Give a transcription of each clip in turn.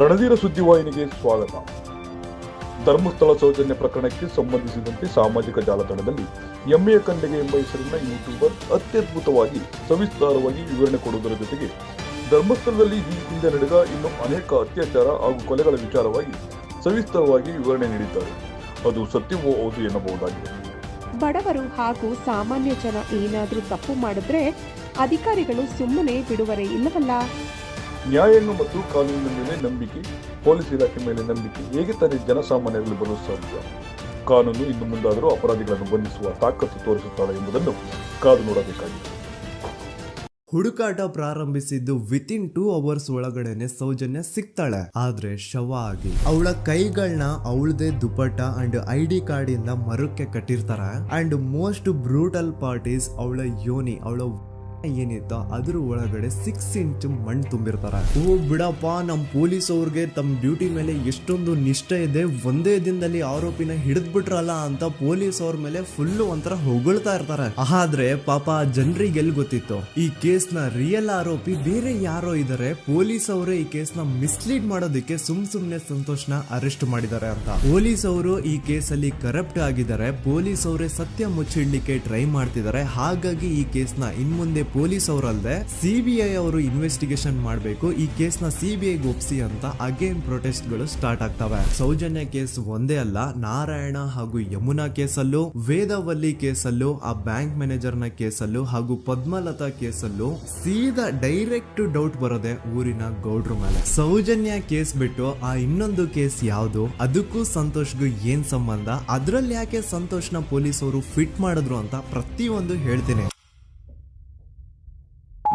ರಣಧೀರ ಸುದ್ದಿವಾಹಿನಿಗೆ ಸ್ವಾಗತ. ಧರ್ಮಸ್ಥಳ ಸೌಜನ್ಯ ಪ್ರಕರಣಕ್ಕೆ ಸಂಬಂಧಿಸಿದಂತೆ ಸಾಮಾಜಿಕ ಜಾಲತಾಣದಲ್ಲಿ ಎಮ್ಮೆಯ ಕಂಡೆಗೆ ಎಂಬ ಹೆಸರಿನ ಯೂಟ್ಯೂಬರ್ ಅತ್ಯದ್ಭುತವಾಗಿ ಸವಿಸ್ತಾರವಾಗಿ ವಿವರಣೆ ಕೊಡುವುದರ ಜೊತೆಗೆ ಧರ್ಮಸ್ಥಳದಲ್ಲಿ ಈ ಹಿಂದೆ ನಡೆದ ಇನ್ನು ಅನೇಕ ಅತ್ಯಾಚಾರ ಹಾಗೂ ಕೊಲೆಗಳ ವಿಚಾರವಾಗಿ ಸವಿಸ್ತಾರವಾಗಿ ವಿವರಣೆ ನೀಡಿದ್ದಾರೆ. ಅದು ಸತ್ಯವೋ ಹೌದು ಎನ್ನಬಹುದಾಗಿದೆ. ಬಡವರು ಹಾಗೂ ಸಾಮಾನ್ಯ ಜನ ಏನಾದರೂ ತಪ್ಪು ಮಾಡಿದ್ರೆ ಅಧಿಕಾರಿಗಳು ಸುಮ್ಮನೆ ಬಿಡುವರೇ ಇಲ್ಲವಲ್ಲ. ನ್ಯಾಯಾಂಗ ಮತ್ತು ಕಾನೂನಿನ ಮೇಲೆ ನಂಬಿಕೆ, ಪೊಲೀಸ್ ಇಲಾಖೆ ಮೇಲೆ ನಂಬಿಕೆ ಹೇಗೆ ತಾನೇ ಜನಸಾಮಾನ್ಯರಲ್ಲಿ ಬರಲು ಸಾಧ್ಯ? ಕಾನೂನು ಇನ್ನು ಮುಂದಾದರೂ ಅಪರಾಧಿಗಳನ್ನು ಬಂಧಿಸುವ ತಾಕತ್ತು ತೋರಿಸುತ್ತಾಳೆ ಎಂಬುದನ್ನು ಕಾದು ನೋಡಬೇಕಾಗಿದೆ. ಹುಡುಕಾಟ ಪ್ರಾರಂಭಿಸಿದ್ದು ವಿತಿನ್ 2 ಅವರ್ಸ್ ಒಳಗಡೆನೆ ಸೌಜನ್ಯ ಸಿಗ್ತಾಳೆ. ಆದ್ರೆ ಶವ ಆಗಿ ಅವಳ ಕೈಗಳನ್ನ ಅವಳದೇ ದುಪಟ್ಟ ಅಂಡ್ ID ಕಾರ್ಡ್ ಇಂದ ಮರಕ್ಕೆ ಕಟ್ಟಿರ್ತಾರೆ. And most brutal part is ಅವಳ ಯೋನಿ, ಅವಳ ಏನಿತ್ತ ಅದ್ರ ಒಳಗಡೆ 6 ಇಂಚ್ ಮಣ್ಣು ತುಂಬಿರ್ತಾರೆ. ಓ ಬಿಡಪ್ಪ, ನಮ್ ಪೊಲೀಸ್ ಅವ್ರಿಗೆ ತಮ್ಮ ಡ್ಯೂಟಿ ಮೇಲೆ ಎಷ್ಟೊಂದು ನಿಷ್ಠೆ ಇದೆ, ಒಂದೇ ದಿನದಲ್ಲಿ ಆರೋಪಿನ ಹಿಡಿದ್ ಬಿಟ್ರಲ್ಲ ಅಂತ ಪೊಲೀಸ್ ಅವ್ರ ಮೇಲೆ ಫುಲ್ ಒಂಥರ ಹೊಗಳ್ತಾ ಇರ್ತಾರೆ. ಆದ್ರೆ ಪಾಪ ಜನರಿಗೆ ಎಲ್ಲಿ ಗೊತ್ತಿತ್ತು ಈ ಕೇಸ್ ನ ರಿಯಲ್ ಆರೋಪಿ ಬೇರೆ ಯಾರೋ ಇದಾರೆ, ಪೊಲೀಸ್ ಅವರೇ ಈ ಕೇಸ್ ನ ಮಿಸ್ಲೀಡ್ ಮಾಡೋದಕ್ಕೆ ಸುಮ್ನೆ ಸಂತೋಷ್ನ ಅರೆಸ್ಟ್ ಮಾಡಿದ್ದಾರೆ ಅಂತ. ಪೊಲೀಸ್ ಅವರು ಈ ಕೇಸ್ ಅಲ್ಲಿ ಕರಪ್ಟ್ ಆಗಿದ್ದಾರೆ, ಪೊಲೀಸ್ ಅವರೇ ಸತ್ಯ ಮುಚ್ಚಿಡ್ಲಿಕ್ಕೆ ಟ್ರೈ ಮಾಡ್ತಿದ್ದಾರೆ. ಹಾಗಾಗಿ ಈ ಕೇಸ್ ನ ಇನ್ಮುಂದೆ ಪೊಲೀಸ್ ಅವರಲ್ಲದೆ CBI ಅವರು ಇನ್ವೆಸ್ಟಿಗೇಷನ್ ಮಾಡಬೇಕು, ಈ ಕೇಸ್ ನ CBI ಒಪ್ಸಿ ಅಂತ ಅಗೇನ್ ಪ್ರೊಟೆಸ್ಟ್ ಗಳು ಸ್ಟಾರ್ಟ್ ಆಗ್ತವೆ. ಸೌಜನ್ಯ ಕೇಸ್ ಒಂದೇ ಅಲ್ಲ, ನಾರಾಯಣ ಹಾಗೂ ಯಮುನಾ ಕೇಸಲ್ಲೂ, ವೇದವಲ್ಲಿ ಕೇಸಲ್ಲೂ, ಆ ಬ್ಯಾಂಕ್ ಮ್ಯಾನೇಜರ್ ನ ಕೇಸಲ್ಲೂ ಹಾಗೂ ಪದ್ಮಲತಾ ಕೇಸಲ್ಲೂ ಸೀದಾ ಡೈರೆಕ್ಟ್ ಡೌಟ್ ಬರೋದೆ ಊರಿನ ಗೌಡ್ರ ಮೇಲೆ. ಸೌಜನ್ಯ ಕೇಸ್ ಬಿಟ್ಟು ಆ ಇನ್ನೊಂದು ಕೇಸ್ ಯಾವುದು, ಅದಕ್ಕೂ ಸಂತೋಷ್ಗೂ ಏನ್ ಸಂಬಂಧ, ಅದ್ರಲ್ಲಿ ಯಾಕೆ ಸಂತೋಷ್ನ ಪೊಲೀಸ್ ಅವರು ಫಿಟ್ ಮಾಡಿದ್ರು ಅಂತ ಪ್ರತಿಯೊಂದು ಹೇಳ್ತೀನಿ.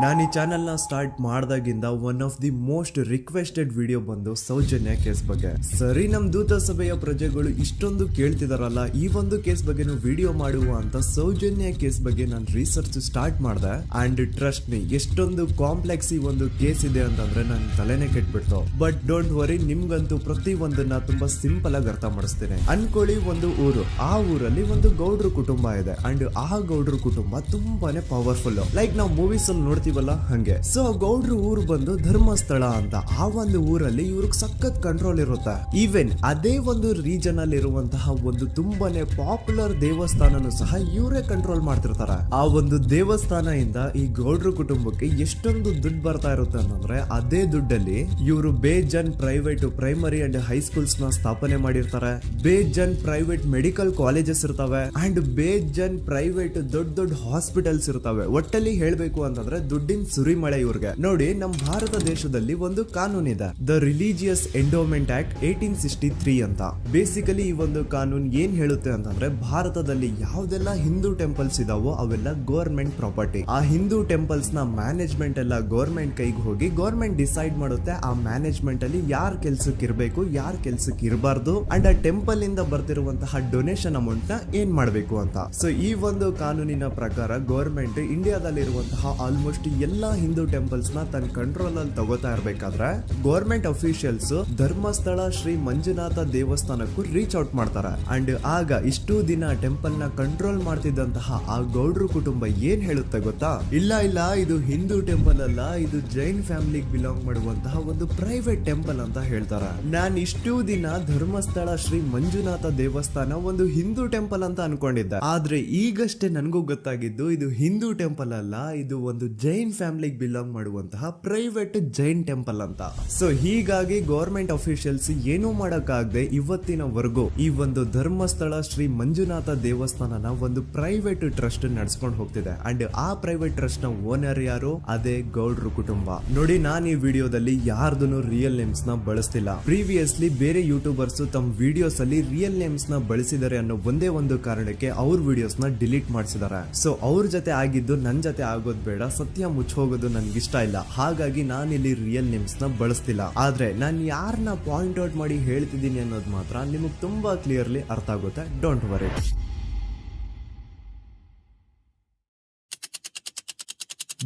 ನಾನು ಈ ಚಾನೆಲ್ ನ ಸ್ಟಾರ್ಟ್ ಮಾಡ್ದಾಗಿಂದ one of the most requested video ಬಂದು ಸೌಜನ್ಯ ಕೇಸ್ ಬಗ್ಗೆ. ಸರಿ, ನಮ್ ದೂತ ಸಭೆಯ ಪ್ರಜೆಗಳು ಇಷ್ಟೊಂದು ಕೇಳ್ತಿದಾರಲ್ಲ, ಈ ಒಂದು ಕೇಸ್ ಬಗ್ಗೆನೂ ವಿಡಿಯೋ ಮಾಡುವ ಅಂತ ಸೌಜನ್ಯ ಕೇಸ್ ಬಗ್ಗೆ ನಾನು ರಿಸರ್ಚ್ ಸ್ಟಾರ್ಟ್ ಮಾಡಿದೆ. ಅಂಡ್ ಟ್ರಸ್ಟ್ ಮೀ, ಎಷ್ಟೊಂದು ಕಾಂಪ್ಲೆಕ್ಸ್ ಈ ಒಂದು ಕೇಸ್ ಇದೆ ಅಂತಂದ್ರೆ ನನ್ ತಲೆನೇ ಕೆಟ್ಬಿಡ್ತು. ಬಟ್ ಡೋಂಟ್ ವರಿ, ನಿಮ್ಗಂತೂ ಪ್ರತಿ ಒಂದನ್ನ ತುಂಬಾ ಸಿಂಪಲ್ ಆಗಿ ಅರ್ಥ ಮಾಡಿಸ್ತೇನೆ. ಅನ್ಕೊಳ್ಳಿ, ಒಂದು ಊರು, ಆ ಊರಲ್ಲಿ ಒಂದು ಗೌಡ್ರ ಕುಟುಂಬ ಇದೆ. ಅಂಡ್ ಆ ಗೌಡ್ರ ಕುಟುಂಬ ತುಂಬಾನೇ ಪವರ್ಫುಲ್, ಲೈಕ್ ನಾವು ಮೂವೀಸ್ ಅಲ್ಲಿ ನೋಡ್ತೀವಲ್ಲ ಹಂಗೆ. ಸೊ ಗೌಡ್ರ ಊರು ಬಂದು ಧರ್ಮಸ್ಥಳ ಅಂತ. ಆ ಒಂದು ಊರಲ್ಲಿ ಇವ್ರಿಗೆ ಸಖತ್ ಕಂಟ್ರೋಲ್ ಇರುತ್ತೆ. ಈವನ್ ಅದೇ ಒಂದು ರೀಜನ್ ಅಲ್ಲಿ ಇರುವಂತಹ ಒಂದು ತುಂಬಾನೇ ಪಾಪ್ಯುಲರ್ ದೇವಸ್ಥಾನನು ಸಹ ಇವರೇ ಕಂಟ್ರೋಲ್ ಮಾಡ್ತಿರ್ತಾರೆ. ಆ ಒಂದು ದೇವಸ್ಥಾನ ಇಂದ ಈ ಗೌಡ್ರ ಕುಟುಂಬಕ್ಕೆ ಎಷ್ಟೊಂದು ದುಡ್ಡು ಬರ್ತಾ ಇರುತ್ತೆ ಅಂತಂದ್ರೆ, ಅದೇ ದುಡ್ಡಲ್ಲಿ ಇವರು ಬೇಜನ್ ಪ್ರೈವೇಟ್ ಪ್ರೈಮರಿ ಅಂಡ್ ಹೈಸ್ಕೂಲ್ಸ್ ನ ಸ್ಥಾಪನೆ ಮಾಡಿರ್ತಾರೆ, ಬೇಜನ್ ಪ್ರೈವೇಟ್ ಮೆಡಿಕಲ್ ಕಾಲೇಜಸ್ ಇರ್ತವೆ, ಅಂಡ್ ಬೇಜನ್ ಪ್ರೈವೇಟ್ ದೊಡ್ಡ ಹಾಸ್ಪಿಟಲ್ಸ್ ಇರ್ತವೆ. ಒಟ್ಟಲ್ಲಿ ಹೇಳ್ಬೇಕು ಅಂತಂದ್ರೆ ದುಡ್ಡಿನ ಸುರಿಮಳೆ ಇವ್ರಿಗೆ. ನೋಡಿ, ನಮ್ಮ ಭಾರತ ದೇಶದಲ್ಲಿ ಒಂದು ಕಾನೂನಿದೆ, ದ ರಿಲಿಜಿಯಸ್ ಎಂಡೋಮೆಂಟ್ ಆಕ್ಟ್ 1863 ಅಂತ. ಬೇಸಿಕಲಿ ಈ ಒಂದು ಕಾನೂನು ಏನ್ ಹೇಳುತ್ತೆ ಅಂತಂದ್ರೆ, ಭಾರತದಲ್ಲಿ ಯಾವ್ದೆಲ್ಲ ಹಿಂದೂ ಟೆಂಪಲ್ಸ್ ಇದಾವೋ ಅವೆಲ್ಲ ಗವರ್ಮೆಂಟ್ ಪ್ರಾಪರ್ಟಿ. ಆ ಹಿಂದೂ ಟೆಂಪಲ್ಸ್ ನ ಮ್ಯಾನೇಜ್ಮೆಂಟ್ ಎಲ್ಲ ಗವರ್ಮೆಂಟ್ ಕೈಗೆ ಹೋಗಿ ಗವರ್ಮೆಂಟ್ ಡಿಸೈಡ್ ಮಾಡುತ್ತೆ ಆ ಮ್ಯಾನೇಜ್ಮೆಂಟ್ ಅಲ್ಲಿ ಯಾರ್ ಕೆಲ್ಸಕ್ಕೆ ಇರಬೇಕು, ಯಾರ್ ಕೆಲ್ಸಕ್ಕೆ ಇರಬಾರ್ದು, ಅಂಡ್ ಆ ಟೆಂಪಲ್ ಇಂದ ಬರ್ತಿರುವಂತಹ ಡೊನೇಷನ್ ಅಮೌಂಟ್ ನ ಏನ್ ಮಾಡಬೇಕು ಅಂತ. ಸೊ ಈ ಒಂದು ಕಾನೂನಿನ ಪ್ರಕಾರ ಗವರ್ಮೆಂಟ್ ಇಂಡಿಯಾದಲ್ಲಿರುವಂತಹ ಆಲ್ಮೋಸ್ಟ್ ಎಲ್ಲಾ ಹಿಂದೂ ಟೆಂಪಲ್ಸ್ ನ ತನ್ನ ಕಂಟ್ರೋಲ್ ಅಲ್ಲಿ ತಗೋತಾ ಇರ್ಬೇಕಾದ್ರೆ ಗವರ್ಮೆಂಟ್ ಅಫಿಷಿಯಲ್ಸ್ ಧರ್ಮಸ್ಥಳ ಶ್ರೀ ಮಂಜುನಾಥ ದೇವಸ್ಥಾನಕ್ಕೂ ರೀಚ್ ಔಟ್ ಮಾಡ್ತಾರೆ. ಅಂಡ್ ಆಗ ಇಷ್ಟು ದಿನ ಟೆಂಪಲ್ ನ ಕಂಟ್ರೋಲ್ ಮಾಡ್ತಿದ್ದಂತಹ ಆ ಗೌಡ್ರ ಕುಟುಂಬ ಏನ್ ಹೇಳುತ್ತೆ ಗೊತ್ತಾ, ಇಲ್ಲ ಇದು ಹಿಂದೂ ಟೆಂಪಲ್ ಅಲ್ಲ, ಇದು ಜೈನ್ ಫ್ಯಾಮಿಲಿಗೆ ಬಿಲಾಂಗ್ ಮಾಡುವಂತಹ ಒಂದು ಪ್ರೈವೇಟ್ ಟೆಂಪಲ್ ಅಂತ ಹೇಳ್ತಾರೆ. ನಾನು ಇಷ್ಟು ದಿನ ಧರ್ಮಸ್ಥಳ ಶ್ರೀ ಮಂಜುನಾಥ ದೇವಸ್ಥಾನ ಒಂದು ಹಿಂದೂ ಟೆಂಪಲ್ ಅಂತ ಅನ್ಕೊಂಡಿದ್ದೆ. ಆದ್ರೆ ಈಗಷ್ಟೇ ನನಗೂ ಗೊತ್ತಾಗಿದ್ದು ಇದು ಹಿಂದೂ ಟೆಂಪಲ್ ಅಲ್ಲ, ಇದು ಒಂದು ಜೈನ್ ಫ್ಯಾಮಿಲಿಗೆ ಬಿಲಾಂಗ್ ಮಾಡುವಂತಹ ಪ್ರೈವೇಟ್ ಜೈನ್ ಟೆಂಪಲ್ ಅಂತ. ಸೊ ಹೀಗಾಗಿ ಗವರ್ಮೆಂಟ್ ಅಫಿಷಿಯಲ್ಸ್ ಏನೂ ಮಾಡಕ್ಕಾಗದೆ ಇವತ್ತಿನವರೆಗೂ ಈ ಒಂದು ಧರ್ಮಸ್ಥಳ ಶ್ರೀ ಮಂಜುನಾಥ ದೇವಸ್ಥಾನನ ಒಂದು ಪ್ರೈವೇಟ್ ಟ್ರಸ್ಟ್ ನಡೆಸ್ಕೊಂಡು ಹೋಗ್ತಿದೆ. ಅಂಡ್ ಆ ಪ್ರೈವೇಟ್ ಟ್ರಸ್ಟ್ ನ ಓನರ್ ಯಾರು, ಅದೇ ಗೌಡ್ರ ಕುಟುಂಬ. ನೋಡಿ, ನಾನು ಈ ವಿಡಿಯೋದಲ್ಲಿ ಯಾರ್ದು ರಿಯಲ್ ನೇಮ್ಸ್ ನ ಬಳಸ್ತಿಲ್ಲ. ಪ್ರೀವಿಯಸ್ಲಿ ಬೇರೆ ಯೂಟ್ಯೂಬರ್ಸ್ ತಮ್ಮ ವಿಡಿಯೋಸ್ ಅಲ್ಲಿ ರಿಯಲ್ ನೇಮ್ಸ್ ನ ಬಳಸಿದ್ದಾರೆ ಅನ್ನೋ ಒಂದೇ ಒಂದು ಕಾರಣಕ್ಕೆ ಅವ್ರ ವಿಡಿಯೋಸ್ ನ ಡಿಲೀಟ್ ಮಾಡಿಸಿದ್ದಾರೆ. ಸೊ ಅವ್ರ ಜೊತೆ ಆಗಿದ್ದು ನನ್ ಜೊತೆ ಆಗೋದ್ ಬೇಡ, ಸತ್ಯ ಮುಚ್ಚ ಹೋಗೋದು ನನ್ಗಿಷ್ಟ ಇಲ್ಲ. ಹಾಗಾಗಿ ನಾನಿಲ್ಲಿ ರಿಯಲ್ ನೇಮ್ಸ್ ನ ಬಳಸ್ತಿಲ್ಲ. ಆದ್ರೆ ನಾನು ಯಾರನ್ನ ಪಾಯಿಂಟ್ ಔಟ್ ಮಾಡಿ ಹೇಳ್ತಿದ್ದೀನಿ ಅನ್ನೋದು ಮಾತ್ರ ನಿಮಗೆ ತುಂಬಾ ಕ್ಲಿಯರ್ಲಿ ಅರ್ಥ ಆಗುತ್ತೆ. Don't worry.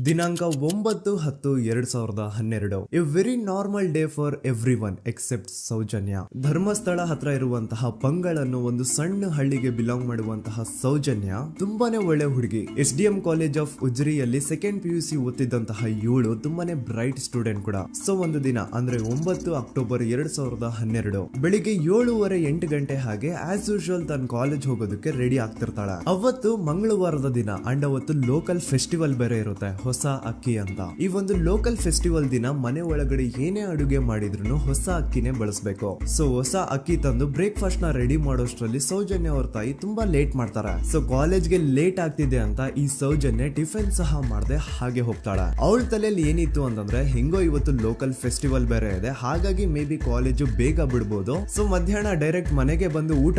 ದಿನಾಂಕ 9/10/2012. A very normal day for everyone except Soujanya. Dharmasthala ಹತ್ರ ಇರುವಂತಹ ಪಂಗಳ್ ಅನ್ನೋ ಒಂದು ಸಣ್ಣ ಹಳ್ಳಿಗೆ ಬಿಲಾಂಗ್ ಮಾಡುವಂತಹ ಸೌಜನ್ಯ ತುಂಬಾನೇ ಒಳ್ಳೆ ಹುಡುಗಿ. SDM ಕಾಲೇಜ್ ಆಫ್ ಉಜ್ರಿಯಲ್ಲಿ ಸೆಕೆಂಡ್ PUC ಓದ್ತಿದ್ದಂತಹ ಇವಳು ತುಂಬಾನೇ ಬ್ರೈಟ್ ಸ್ಟೂಡೆಂಟ್ ಕೂಡ. ಸೊ ಒಂದು ದಿನ ಅಂದ್ರೆ 9 ಅಕ್ಟೋಬರ್ 2012 ಬೆಳಿಗ್ಗೆ 7:30-8 ಗಂಟೆ ಹಾಗೆ ಆಸ್ ಯೂಶುವಲ್ ತನ್ನ ಕಾಲೇಜ್ ಹೋಗೋದಕ್ಕೆ ರೆಡಿ ಆಗ್ತಿರ್ತಾಳೆ. ಅವತ್ತು ಮಂಗಳವಾರದ ದಿನ ಅಂಡ್ ಅವತ್ತು ಲೋಕಲ್ ಫೆಸ್ಟಿವಲ್ ಬೇರೆ ಇರುತ್ತೆ, ಹೊಸ ಅಕ್ಕಿ ಅಂತ. ಈ ಒಂದು ಲೋಕಲ್ ಫೆಸ್ಟಿವಲ್ ದಿನ ಮನೆ ಒಳಗಡೆ ಏನೇ ಅಡುಗೆ ಮಾಡಿದ್ರು ಹೊಸ ಅಕ್ಕಿನೇ ಬಳಸಬೇಕು. ಸೊ ಹೊಸ ಅಕ್ಕಿ ತಂದು ಬ್ರೇಕ್ಫಾಸ್ಟ್ ನ ರೆಡಿ ಮಾಡೋಷ್ಟ್ರಲ್ಲಿ ಸೌಜನ್ಯ ಅವ್ರ ತಾಯಿ ತುಂಬಾ ಲೇಟ್ ಮಾಡ್ತಾರೆ. ಸೊ ಕಾಲೇಜ್ಗೆ ಲೇಟ್ ಆಗ್ತಿದೆ ಅಂತ ಈ ಸೌಜನ್ಯ ಟಿಫಿನ್ ಸಹ ಮಾಡದೆ ಹಾಗೆ ಹೋಗ್ತಾಳೆ. ಅವಳ ತಲೆಯಲ್ಲಿ ಏನಿತ್ತು ಅಂತಂದ್ರೆ ಹೆಂಗೋ ಇವತ್ತು ಲೋಕಲ್ ಫೆಸ್ಟಿವಲ್ ಬೇರೆ ಇದೆ, ಹಾಗಾಗಿ ಮೇ ಬಿ ಕಾಲೇಜು ಬೇಗ ಬಿಡ್ಬೋದು. ಸೊ ಮಧ್ಯಾಹ್ನ ಡೈರೆಕ್ಟ್ ಮನೆಗೆ ಬಂದು ಊಟ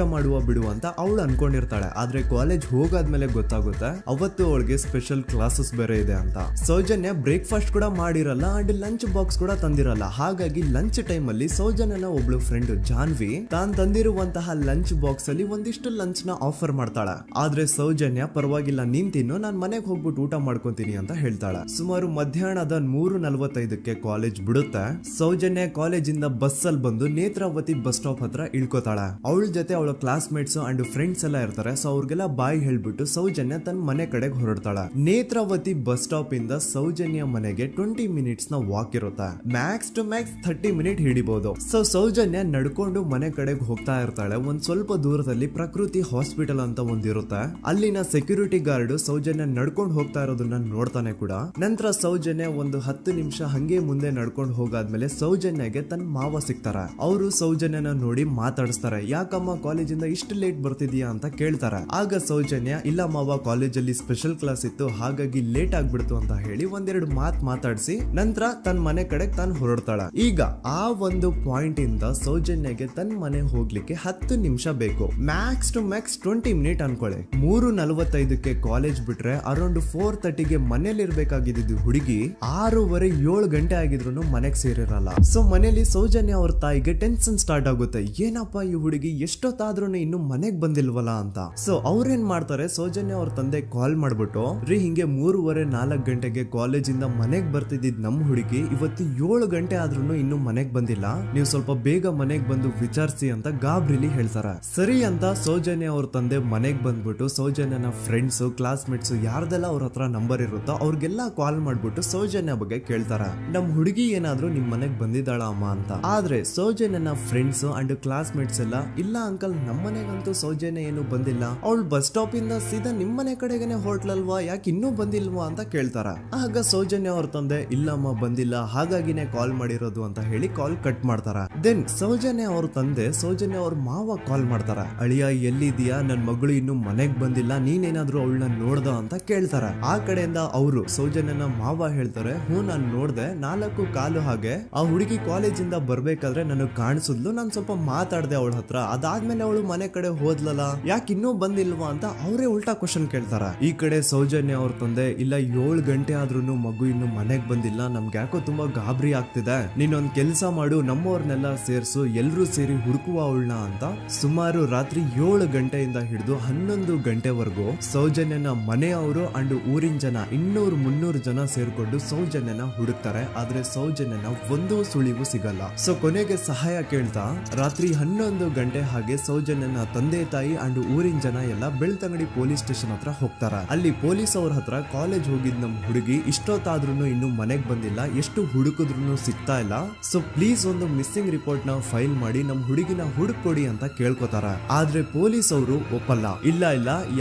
ಬಿಡು ಅಂತ ಅವಳು ಅನ್ಕೊಂಡಿರ್ತಾಳೆ. ಆದ್ರೆ ಕಾಲೇಜ್ ಹೋಗಾದ್ಮೇಲೆ ಗೊತ್ತಾಗುತ್ತೆ ಅವತ್ತು ಅವಳಿಗೆ ಸ್ಪೆಷಲ್ ಕ್ಲಾಸಸ್ ಬೇರೆ ಇದೆ ಅಂತ. ಸೌಜನ್ಯ ಬ್ರೇಕ್ಫಾಸ್ಟ್ ಕೂಡ ಮಾಡಿರಲ್ಲ ಅಂಡ್ ಲಂಚ್ ಬಾಕ್ಸ್ ಕೂಡ ತಂದಿರಲ್ಲ. ಹಾಗಾಗಿ ಲಂಚ್ ಟೈಮ್ ಅಲ್ಲಿ ಸೌಜನ್ಯನ ಒಬ್ಳು ಫ್ರೆಂಡ್ ಜಾನ್ವಿ ತಾನ್ ತಂದಿರುವಂತಹ ಲಂಚ್ ಬಾಕ್ಸ್ ಅಲ್ಲಿ ಒಂದಿಷ್ಟು ಲಂಚ್ ನ ಆಫರ್ ಮಾಡ್ತಾಳೆ. ಆದ್ರೆ ಸೌಜನ್ಯ ಪರವಾಗಿಲ್ಲ ನೀನ್ ತಿನ್ನು, ನಾನ್ ಮನೆಗೆ ಹೋಗ್ಬಿಟ್ಟು ಊಟ ಮಾಡ್ಕೊಂತೀನಿ ಅಂತ ಹೇಳ್ತಾಳೆ. ಸುಮಾರು ಮಧ್ಯಾಹ್ನದ 3:45ಕ್ಕೆ ಕಾಲೇಜ್ ಬಿಡುತ್ತೆ. ಸೌಜನ್ಯ ಕಾಲೇಜ್ ಇಂದ ಬಸ್ ಅಲ್ಲಿ ಬಂದು ನೇತ್ರಾವತಿ ಬಸ್ ಸ್ಟಾಪ್ ಹತ್ರ ಇಳ್ಕೋತಾಳೆ. ಅವಳ ಜೊತೆ ಅವಳ ಕ್ಲಾಸ್ ಮೇಟ್ಸ್ ಅಂಡ್ ಫ್ರೆಂಡ್ಸ್ ಎಲ್ಲ ಇರ್ತಾರೆ. ಸೊ ಅವ್ರಿಗೆಲ್ಲ ಬಾಯ್ ಹೇಳ್ಬಿಟ್ಟು ಸೌಜನ್ಯ ತನ್ನ ಮನೆ ಕಡೆಗೆ ಹೊರಡ್ತಾಳೆ. ನೇತ್ರಾವತಿ ಬಸ್ ಸ್ಟಾಪ್ ಇಂದ ಸೌಜನ್ಯ ಮನೆಗೆ 20 ಮಿನಿಟ್ಸ್ ನ ವಾಕ್ ಇರುತ್ತೆ. ಮ್ಯಾಕ್ಸ್ ಟು ಮ್ಯಾಕ್ಸ್ 30 ಮಿನಿಟ್ ಹಿಡಿಬಹುದು. ಸೊ ಸೌಜನ್ಯ ನಡ್ಕೊಂಡು ಮನೆ ಕಡೆಗೆ ಹೋಗ್ತಾ ಇರ್ತಾಳೆ. ಒಂದ್ ಸ್ವಲ್ಪ ದೂರದಲ್ಲಿ ಪ್ರಕೃತಿ ಹಾಸ್ಪಿಟಲ್ ಅಂತ ಒಂದಿರುತ್ತೆ. ಅಲ್ಲಿನ ಸೆಕ್ಯೂರಿಟಿ ಗಾರ್ಡ್ ಸೌಜನ್ಯ ನಡ್ಕೊಂಡು ಹೋಗ್ತಾ ಇರೋದನ್ನ ನೋಡ್ತಾನೆ ಕೂಡ. ನಂತರ ಸೌಜನ್ಯ ಒಂದು 10 ನಿಮಿಷ ಹಂಗೆ ಮುಂದೆ ನಡ್ಕೊಂಡು ಹೋಗಾದ್ಮೇಲೆ ಸೌಜನ್ಯಗೆ ತನ್ನ ಮಾವ ಸಿಗ್ತಾರೆ. ಅವರು ಸೌಜನ್ಯನ ನೋಡಿ ಮಾತಾಡಿಸ್ತಾರೆ. ಯಾಕಮ್ಮ ಕಾಲೇಜಿಂದ ಇಷ್ಟು ಲೇಟ್ ಬರ್ತಿದೀಯಾ ಅಂತ ಕೇಳ್ತಾರೆ. ಆಗ ಸೌಜನ್ಯ ಇಲ್ಲ ಮಾವ, ಕಾಲೇಜಲ್ಲಿ ಸ್ಪೆಷಲ್ ಕ್ಲಾಸ್ ಇತ್ತು ಹಾಗಾಗಿ ಲೇಟ್ ಆಗ್ಬಿಡ್ತು ಅಂತ ಹೇಳಿ ಒಂದೆರಡು ಮಾತಾಡಿಸಿ ನಂತರ ತನ್ನ ಮನೆ ಕಡೆಗೆ ತಾನು ಹೊರಡ್ತಾಳ. ಈಗ ಆ ಒಂದು ಪಾಯಿಂಟ್ ಇಂದ ಸೌಜನ್ಯಗೆ ತನ್ನ ಮನೆ ಹೋಗ್ಲಿಕ್ಕೆ 10 ನಿಮಿಷ ಬೇಕು. ಮ್ಯಾಕ್ಸ್ ಟು ಮ್ಯಾಕ್ಸ್ 20 ಮಿನಿಟ್ ಅನ್ಕೊಳ್ಳಿ. 3:45ಕ್ಕೆ ಕಾಲೇಜ್ ಬಿಟ್ರೆ ಅರೌಂಡ್ 4:30ಗೆ ಮನೇಲಿ ಇರ್ಬೇಕಾಗಿದ್ದು ಹುಡುಗಿ 6:30-7 ಗಂಟೆ ಆಗಿದ್ರು ಮನೆಗೆ ಸೇರಿರಲ್ಲ. ಸೊ ಮನೇಲಿ ಸೌಜನ್ಯ ಅವ್ರ ತಾಯಿಗೆ ಟೆನ್ಷನ್ ಸ್ಟಾರ್ಟ್ ಆಗುತ್ತೆ. ಏನಪ್ಪ ಈ ಹುಡುಗಿ ಎಷ್ಟೊತ್ತಾದ್ರೂ ಇನ್ನು ಮನೆಗ್ ಬಂದಿಲ್ವಲ್ಲ ಅಂತ. ಸೊ ಅವ್ರೇನ್ ಮಾಡ್ತಾರೆ, ಸೌಜನ್ಯ ಅವ್ರ ತಂದೆ ಕಾಲ್ ಮಾಡ್ಬಿಟ್ಟು ರೀ ಹಿಂಗೆ 3:30-4 ಗಂಟೆಗೆ ಕಾಲೇಜ್ ಇಂದ ಮನೆಗ್ ಬರ್ತಿದ್ದಿದ್ ನಮ್ ಹುಡುಗಿ ಇವತ್ತು 7 ಗಂಟೆ ಆದ್ರೂ ಇನ್ನು ಮನೆಗ್ ಬಂದಿಲ್ಲ, ನೀವು ಸ್ವಲ್ಪ ಬೇಗ ಮನೆಗ್ ಬಂದು ವಿಚಾರಿಸಿ ಅಂತ ಗಾಬ್ರಿಲಿ ಹೇಳ್ತಾರೆ. ಸರಿ ಅಂತ ಸೌಜನ್ಯ ಅವ್ರ ತಂದೆ ಮನೆಗ್ ಬಂದ್ಬಿಟ್ಟು ಸೌಜನ್ಯನ ಫ್ರೆಂಡ್ಸ್ ಕ್ಲಾಸ್ ಮೇಟ್ಸ್ ಯಾರ್ದೆಲ್ಲ ಅವ್ರ ಹತ್ರ ನಂಬರ್ ಇರುತ್ತೋ ಅವ್ರಿಗೆಲ್ಲ ಕಾಲ್ ಮಾಡ್ಬಿಟ್ಟು ಸೌಜನ್ಯ ಬಗ್ಗೆ ಕೇಳ್ತಾರೆ. ನಮ್ ಹುಡುಗಿ ಏನಾದ್ರೂ ನಿಮ್ ಮನೆಗ್ ಬಂದಿದ್ದಾಳ ಅಮ್ಮ ಅಂತ. ಆದ್ರೆ ಸೌಜನ್ಯನ ಫ್ರೆಂಡ್ಸ್ ಅಂಡ್ ಕ್ಲಾಸ್ ಮೇಟ್ಸ್ ಎಲ್ಲ ಇಲ್ಲ ಅಂಕಲ್ ನಮ್ ಮನೆಗಂತೂ ಸೌಜನ್ಯ ಏನು ಬಂದಿಲ್ಲ, ಅವಳು ಬಸ್ ಸ್ಟಾಪ್ ಇಂದ ಸೀದಾ ನಿಮ್ ಮನೆ ಕಡೆಗೇನೆ ಹೊರಟ್ಲಲ್ವಾ, ಯಾಕೆ ಇನ್ನೂ ಬಂದಿಲ್ವಾ ಅಂತ ಕೇಳ್ತಾರ. ಆಗ ಸೌಜನ್ಯ ಅವ್ರ ತಂದೆ ಇಲ್ಲಮ್ಮ ಬಂದಿಲ್ಲ ಹಾಗಾಗಿನೇ ಕಾಲ್ ಮಾಡಿರೋದು ಅಂತ ಹೇಳಿ ಕಾಲ್ ಕಟ್ ಮಾಡ್ತಾರ. ದೆನ್ ಸೌಜನ್ಯ ಅವ್ರ ತಂದೆ ಸೌಜನ್ಯ ಅವ್ರ ಮಾವ ಕಾಲ್ ಮಾಡ್ತಾರ. ಅಳಿಯ ಎಲ್ಲಿದ್ಯಾ, ನನ್ ಮಗಳು ಇನ್ನು ಮನೆಗ್ ಬಂದಿಲ್ಲ, ನೀನೇನಾದ್ರೂ ಅವಳನ್ನ ನೋಡ್ದ ಅಂತ ಕೇಳ್ತಾರ. ಆ ಕಡೆಯಿಂದ ಅವರು ಸೌಜನ್ಯನ ಮಾವ ಹೇಳ್ತಾರೆ, ಹ್ಞೂ ನಾನ್ ನೋಡ್ದೆ, 4:15 ಹಾಗೆ ಆ ಹುಡುಗಿ ಕಾಲೇಜ್ ಇಂದ ಬರ್ಬೇಕಾದ್ರೆ ನನಗ್ ಕಾಣಿಸಿದ್ಲು, ನಾನ್ ಸ್ವಲ್ಪ ಮಾತಾಡ್ದೆ ಅವಳ ಹತ್ರ, ಅದಾದ್ಮೇಲೆ ಅವಳು ಮನೆ ಕಡೆ ಹೋದ್ಲಲ್ಲ, ಯಾಕೆ ಇನ್ನೂ ಬಂದಿಲ್ವಾ ಅಂತ ಅವರೇ ಉಲ್ಟಾ ಕ್ವಶನ್ ಕೇಳ್ತಾರ. ಈ ಕಡೆ ಸೌಜನ್ಯ ಅವ್ರ ತಂದೆ ಇಲ್ಲ 7 ಗಂಟೆ ಆದ್ರೂ ಮಗು ಇನ್ನು ಮನೆಗ್ ಬಂದಿಲ್ಲ, ನಮ್ಗೆ ಯಾಕೋ ತುಂಬಾ ಗಾಬರಿ ಆಗ್ತಿದೆ, ನೀನೊಂದ್ ಕೆಲ್ಸ ಮಾಡು ನಮ್ಮವ್ರನ್ನೆಲ್ಲ ಸೇರ್ಸು ಎಲ್ರೂ ಸೇರಿ ಹುಡುಕುವ ಅವಳನ್ನ ಅಂತ ಸುಮಾರು ರಾತ್ರಿ 7 ಗಂಟೆಯಿಂದ ಹಿಡಿದು 11 ಗಂಟೆವರೆಗೂ ಸೌಜನ್ಯನ ಮನೆಯವರು ಅಂಡ್ ಊರಿನ ಜನ 200-300 ಜನ ಸೇರ್ಕೊಂಡು ಸೌಜನ್ಯನ ಹುಡುಕ್ತಾರೆ. ಆದ್ರೆ ಸೌಜನ್ಯನ ಒಂದು ಸುಳಿವು ಸಿಗಲ್ಲ. ಸೊ ಕೊನೆಗೆ ಸಹಾಯ ಕೇಳ್ತಾ ರಾತ್ರಿ 11 ಗಂಟೆ ಹಾಗೆ ಸೌಜನ್ಯನ ತಂದೆ ತಾಯಿ ಅಂಡ್ ಊರಿನ ಜನ ಎಲ್ಲ ಬೆಳ್ತಂಗಡಿ ಪೊಲೀಸ್ ಸ್ಟೇಷನ್ ಹತ್ರ ಹೋಗ್ತಾರ. ಅಲ್ಲಿ ಪೊಲೀಸ್ ಅವ್ರ ಹತ್ರ ಕಾಲೇಜ್ ಹೋಗಿದ್ ನಮ್ ಹುಡುಗಿ ಇಷ್ಟೊತ್ತಾದ್ರೂ ಇನ್ನು ಮನೆಗ್ ಬಂದಿಲ್ಲ, ಎಷ್ಟು ಹುಡುಕಿದ್ರು ಸಿಗ್ತಾ ಇಲ್ಲ, ಸೊ ಪ್ಲೀಸ್ ಒಂದು ಮಿಸ್ಸಿಂಗ್ ರಿಪೋರ್ಟ್ ನ ಫೈಲ್ ಮಾಡಿ ನಮ್ ಹುಡುಗಿನ ಹುಡುಕೊಡಿ ಅಂತ ಕೇಳ್ಕೊತಾರ. ಆದ್ರೆ ಪೊಲೀಸ್ ಅವರು ಒಪ್ಪಲ್ಲ. ಇಲ್ಲ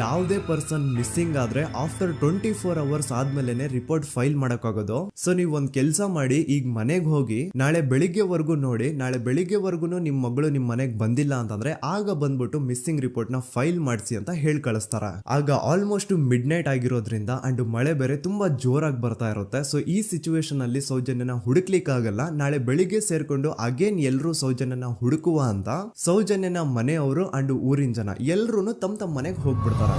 ಯಾವುದೇ ಪರ್ಸನ್ ಮಿಸ್ಸಿಂಗ್ ಆದ್ರೆ ಆಫ್ಟರ್ 24 ಅವರ್ಸ್ ಆದ್ಮೇಲೆನೆ ರಿಪೋರ್ಟ್ ಫೈಲ್ ಮಾಡಕ್ಕಾಗೋದು. ಸೊ ನೀವ್ ಒಂದ್ ಕೆಲ್ಸ ಮಾಡಿ, ಈಗ ಮನೆಗ್ ಹೋಗಿ ನಾಳೆ ಬೆಳಿಗ್ಗೆವರೆಗೂ ನೋಡಿ, ನಾಳೆ ಬೆಳಿಗ್ಗೆವರೆಗೂ ನಿಮ್ ಮಗಳು ನಿಮ್ ಮನೆಗ್ ಬಂದಿಲ್ಲ ಅಂತಂದ್ರೆ ಆಗ ಬಂದ್ಬಿಟ್ಟು ಮಿಸ್ಸಿಂಗ್ ರಿಪೋರ್ಟ್ ನ ಫೈಲ್ ಮಾಡಿಸಿ ಅಂತ ಹೇಳಿ ಕಳಿಸ್ತಾರ. ಆಗ ಆಲ್ಮೋಸ್ಟ್ ಮಿಡ್ ನೈಟ್ ಆಗಿರೋದ್ರಿಂದ ಅಂಡ್ ಮಳೆ ಬೇರೆ ತುಂಬಾ ಜೋರಾಗಿ ಬರ್ತಾ ಇರುತ್ತೆ. ಸೊ ಈ ಸಿಚುವೇಶನ್ ಅಲ್ಲಿ ಸೌಜನ್ಯನ ಹುಡುಕ್ಲಿಕ್ಕೆ ಆಗಲ್ಲ. ನಾಳೆ ಬೆಳಿಗ್ಗೆ ಸೇರ್ಕೊಂಡು ಅಗೇನ್ ಎಲ್ರು ಸೌಜನ್ಯನ ಹುಡುಕುವ ಅಂತ ಸೌಜನ್ಯನ ಮನೆಯವರು ಅಂಡ್ ಊರಿನ ಜನ ಎಲ್ರು ತಮ್ಮ ಮನೆಗೆ ಹೋಗ್ಬಿಡ್ತಾರ.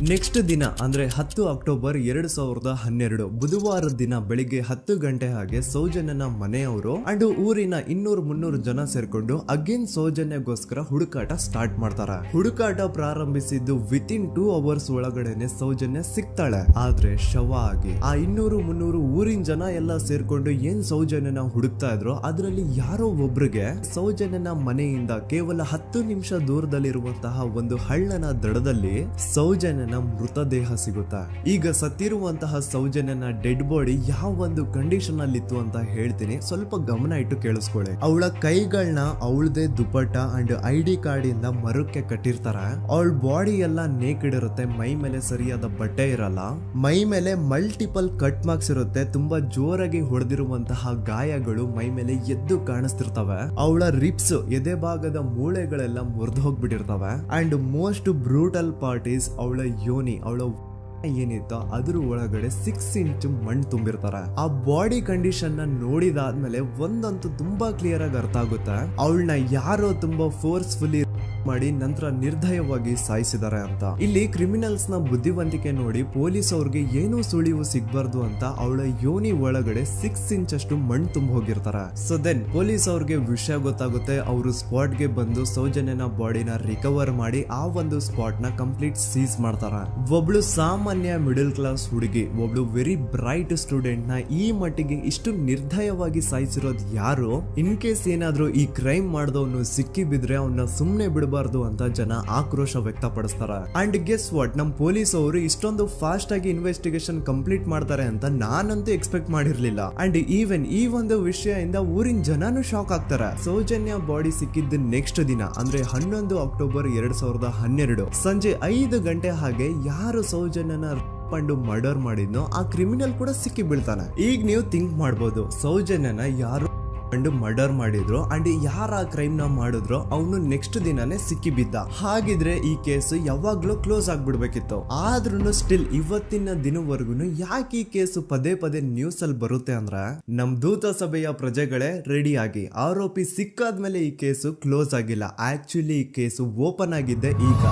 ನೆಕ್ಸ್ಟ್ ದಿನ ಅಂದ್ರೆ 10 ಅಕ್ಟೋಬರ್ 2012 ಬುಧವಾರದ ದಿನ ಬೆಳಿಗ್ಗೆ 10 ಗಂಟೆ ಹಾಗೆ ಸೌಜನ್ಯನ ಮನೆಯವರು ಅಂಡ್ ಊರಿನ 200-300 ಜನ ಸೇರ್ಕೊಂಡು ಅಗೇನ್ ಸೌಜನ್ಯಗೋಸ್ಕರ ಹುಡುಕಾಟ ಸ್ಟಾರ್ಟ್ ಮಾಡ್ತಾರೆ. ಹುಡುಕಾಟ ಪ್ರಾರಂಭಿಸಿದ್ದು ವಿತಿನ್ 2 ಅವರ್ಸ್ ಒಳಗಡೆನೆ ಸೌಜನ್ಯ ಸಿಗ್ತಾಳೆ. ಆದ್ರೆ ಶವ ಆಗಿ ಆ 200-300 ಊರಿನ ಜನ ಎಲ್ಲ ಸೇರ್ಕೊಂಡು ಏನ್ ಸೌಜನ್ಯನ ಹುಡುಕ್ತಾ ಇದ್ರು ಅದರಲ್ಲಿ ಯಾರೋ ಒಬ್ರಿಗೆ ಸೌಜನ್ಯನ ಮನೆಯಿಂದ ಕೇವಲ 10 ನಿಮಿಷ ದೂರದಲ್ಲಿರುವಂತಹ ಒಂದು ಹಳ್ಳನ ದಡದಲ್ಲಿ ಸೌಜನ್ಯನ ಮೃತದೇಹ ಸಿಗುತ್ತಾ. ಈಗ ಸತ್ತಿರುವಂತಹ ಸೌಜನ್ಯನ ಡೆಡ್ ಬಾಡಿ ಯಾವ ಒಂದು ಕಂಡೀಷನ್ ಅಲ್ಲಿ ಇತ್ತು ಅಂತ ಹೇಳ್ತೀನಿ, ಸ್ವಲ್ಪ ಗಮನ ಇಟ್ಟು ಕೇಳಿಸ್ಕೊಳ್ಳಿ. ಅವಳ ಕೈಗಳನ್ನ ಅವಳದೇ ದುಪಟ್ಟ ಅಂಡ್ ID ಕಾರ್ಡ್ ಇಂದ ಮರಕ್ಕೆ ಕಟ್ಟಿರ್ತಾರೆ. ಅವಳ ಬಾಡಿ ಎಲ್ಲ ನೇಕೆಡ್ ಇರುತ್ತೆ, ಮೈ ಮೇಲೆ ಸರಿಯಾದ ಬಟ್ಟೆ ಇರಲ್ಲ, ಮೈ ಮೇಲೆ ಮಲ್ಟಿಪಲ್ ಕಟ್ ಮಾರ್ಕ್ಸ್ ಇರುತ್ತೆ, ತುಂಬಾ ಜೋರಾಗಿ ಹೊಡೆದಿರುವಂತಹ ಗಾಯಗಳು ಮೈ ಮೇಲೆ ಎದ್ದು ಕಾಣಿಸ್ತಿರ್ತವೆ. ಅವಳ ರಿಪ್ಸ್ ಎದೆ ಭಾಗದ ಮೂಳೆಗಳೆಲ್ಲ ಮುರಿದು ಹೋಗ್ಬಿಟ್ಟಿರ್ತವೆ and most brutal part is ಅವಳ ಯೋನಿ, ಅವಳ ಏನಿತ್ತೋ ಅದ್ರ ಒಳಗಡೆ 6 ಇಂಚ್ ಮಣ್ಣು ತುಂಬಿರ್ತಾರೆ. ಆ ಬಾಡಿ ಕಂಡೀಷನ್ ನ ನೋಡಿದಾದ್ಮೇಲೆ ಒಂದಂತೂ ತುಂಬಾ ಕ್ಲಿಯರ್ ಆಗಿ ಅರ್ಥ ಆಗುತ್ತೆ, ಅವಳನ್ನ ಯಾರೋ ತುಂಬಾ ಫೋರ್ಸ್ಫುಲಿ ಮಾಡಿ ನಂತರ ನಿರ್ದಯವಾಗಿ ಸಾಯಿಸಿದ್ದಾರೆ ಅಂತ. ಇಲ್ಲಿ ಕ್ರಿಮಿನಲ್ಸ್ ನ ಬುದ್ಧಿವಂತಿಕೆ ನೋಡಿ ಪೊಲೀಸ್ ಅವ್ರಿಗೆ ಏನೂ ಸುಳಿವು ಸಿಗ್ಬಾರ್ದು ಅಂತ ಅವಳ ಯೋನಿ ಒಳಗಡೆ 6 ಇಂಚ್ ಅಷ್ಟು ಮಣ್ಣು ತುಂಬ ಹೋಗಿರ್ತಾರೆ. ಸೊ ದೆನ್ ಪೊಲೀಸ್ ಅವ್ರಿಗೆ ವಿಷಯ ಗೊತ್ತಾಗುತ್ತೆ. ಅವರು ಸ್ಪಾಟ್ ಗೆ ಬಂದು ಸೌಜನ್ಯನ ಬಾಡಿನ ರಿಕವರ್ ಮಾಡಿ ಆ ಒಂದು ಸ್ಪಾಟ್ ನ ಕಂಪ್ಲೀಟ್ ಸೀಸ್ ಮಾಡ್ತಾರೆ. ಒಬ್ಳು ಸಾಮಾನ್ಯ ಮಿಡಲ್ ಕ್ಲಾಸ್ ಹುಡುಗಿ, ಒಬ್ಳು ವೆರಿ ಬ್ರೈಟ್ ಸ್ಟೂಡೆಂಟ್ ನ ಈ ಮಟ್ಟಿಗೆ ಇಷ್ಟು ನಿರ್ದಯವಾಗಿ ಸಾಯಿಸಿರೋದು ಯಾರು? ಇನ್ ಕೇಸ್ ಏನಾದ್ರೂ ಈ ಕ್ರೈಮ್ ಮಾಡಿದವನು ಸಿಕ್ಕಿ ಬಿದ್ರೆ ಅವನ್ನ ಸುಮ್ನೆ ಬಿಡಬಾರ್ದು ಅಂತ ಜನ ಆಕ್ರೋಶ ವ್ಯಕ್ತಪಡಿಸ್ತಾರೆ. ಅಂಡ್ ಗೆಸ್ ವಾಟ್, ನಮ್ ಪೊಲೀಸ್ ಅವರು ಇಷ್ಟೊಂದು ಫಾಸ್ಟ್ ಆಗಿ ಇನ್ವೆಸ್ಟಿಗೇಷನ್ ಕಂಪ್ಲೀಟ್ ಮಾಡ್ತಾರೆ ಅಂತ ನಾನಂತೂ ಎಕ್ಸ್ಪೆಕ್ಟ್ ಮಾಡಿರ್ಲಿಲ್ಲ. ಅಂಡ್ ಈವನ್ ಈ ಒಂದು ವಿಷಯದಿಂದ ಊರಿನ ಜನನು ಶಾಕ್ ಆಗ್ತಾರೆ. ಸೌಜನ್ಯ ಬಾಡಿ ಸಿಕ್ಕಿದ್ದ ನೆಕ್ಸ್ಟ್ ದಿನ ಅಂದ್ರೆ 11 ಅಕ್ಟೋಬರ್ 2012 ಸಂಜೆ 5 ಗಂಟೆ ಹಾಗೆ ಯಾರು ಸೌಜನ್ಯನ ಪಂಡು ಮರ್ಡರ್ ಮಾಡಿದ್ನೋ ಆ ಕ್ರಿಮಿನಲ್ ಕೂಡ ಸಿಕ್ಕಿ ಬೀಳ್ತಾನೆ. ಈಗ ನೀವು ಥಿಂಕ್ ಮಾಡ್ಬೋದು, ಸೌಜನ್ಯನ ಯಾರು ಮರ್ಡರ್ ಮಾಡಿದ್ರು ಅಂಡ್ ಯಾರ ಕ್ರೈಮ್ ನ ಮಾಡಿದ್ರು ಅವನು ನೆಕ್ಸ್ಟ್ ದಿನಾನೇ ಸಿಕ್ಕಿ ಬಿದ್ದ. ಹಾಗಿದ್ರೆ ಈ ಕೇಸ್ ಯಾವಾಗ್ಲೂ ಕ್ಲೋಸ್ ಆಗ್ಬಿಡ್ಬೇಕಿತ್ತು. ಆದ್ರೂ ಸ್ಟಿಲ್ ಇವತ್ತಿನ ದಿನವರೆಗೂ ಯಾಕೆ ಈ ಕೇಸು ಪದೇ ಪದೇ ನ್ಯೂಸ್ ಅಲ್ಲಿ ಬರುತ್ತೆ ಅಂದ್ರೆ, ನಮ್ ದೂತ ಸಭೆಯ ಪ್ರಜೆಗಳೇ ರೆಡಿ ಆಗಿ, ಆರೋಪಿ ಸಿಕ್ಕಾದ್ಮೇಲೆ ಈ ಕೇಸು ಕ್ಲೋಸ್ ಆಗಿಲ್ಲ. ಆಕ್ಚುಲಿ ಈ ಕೇಸು ಓಪನ್ ಆಗಿದ್ದೆ ಈಗ.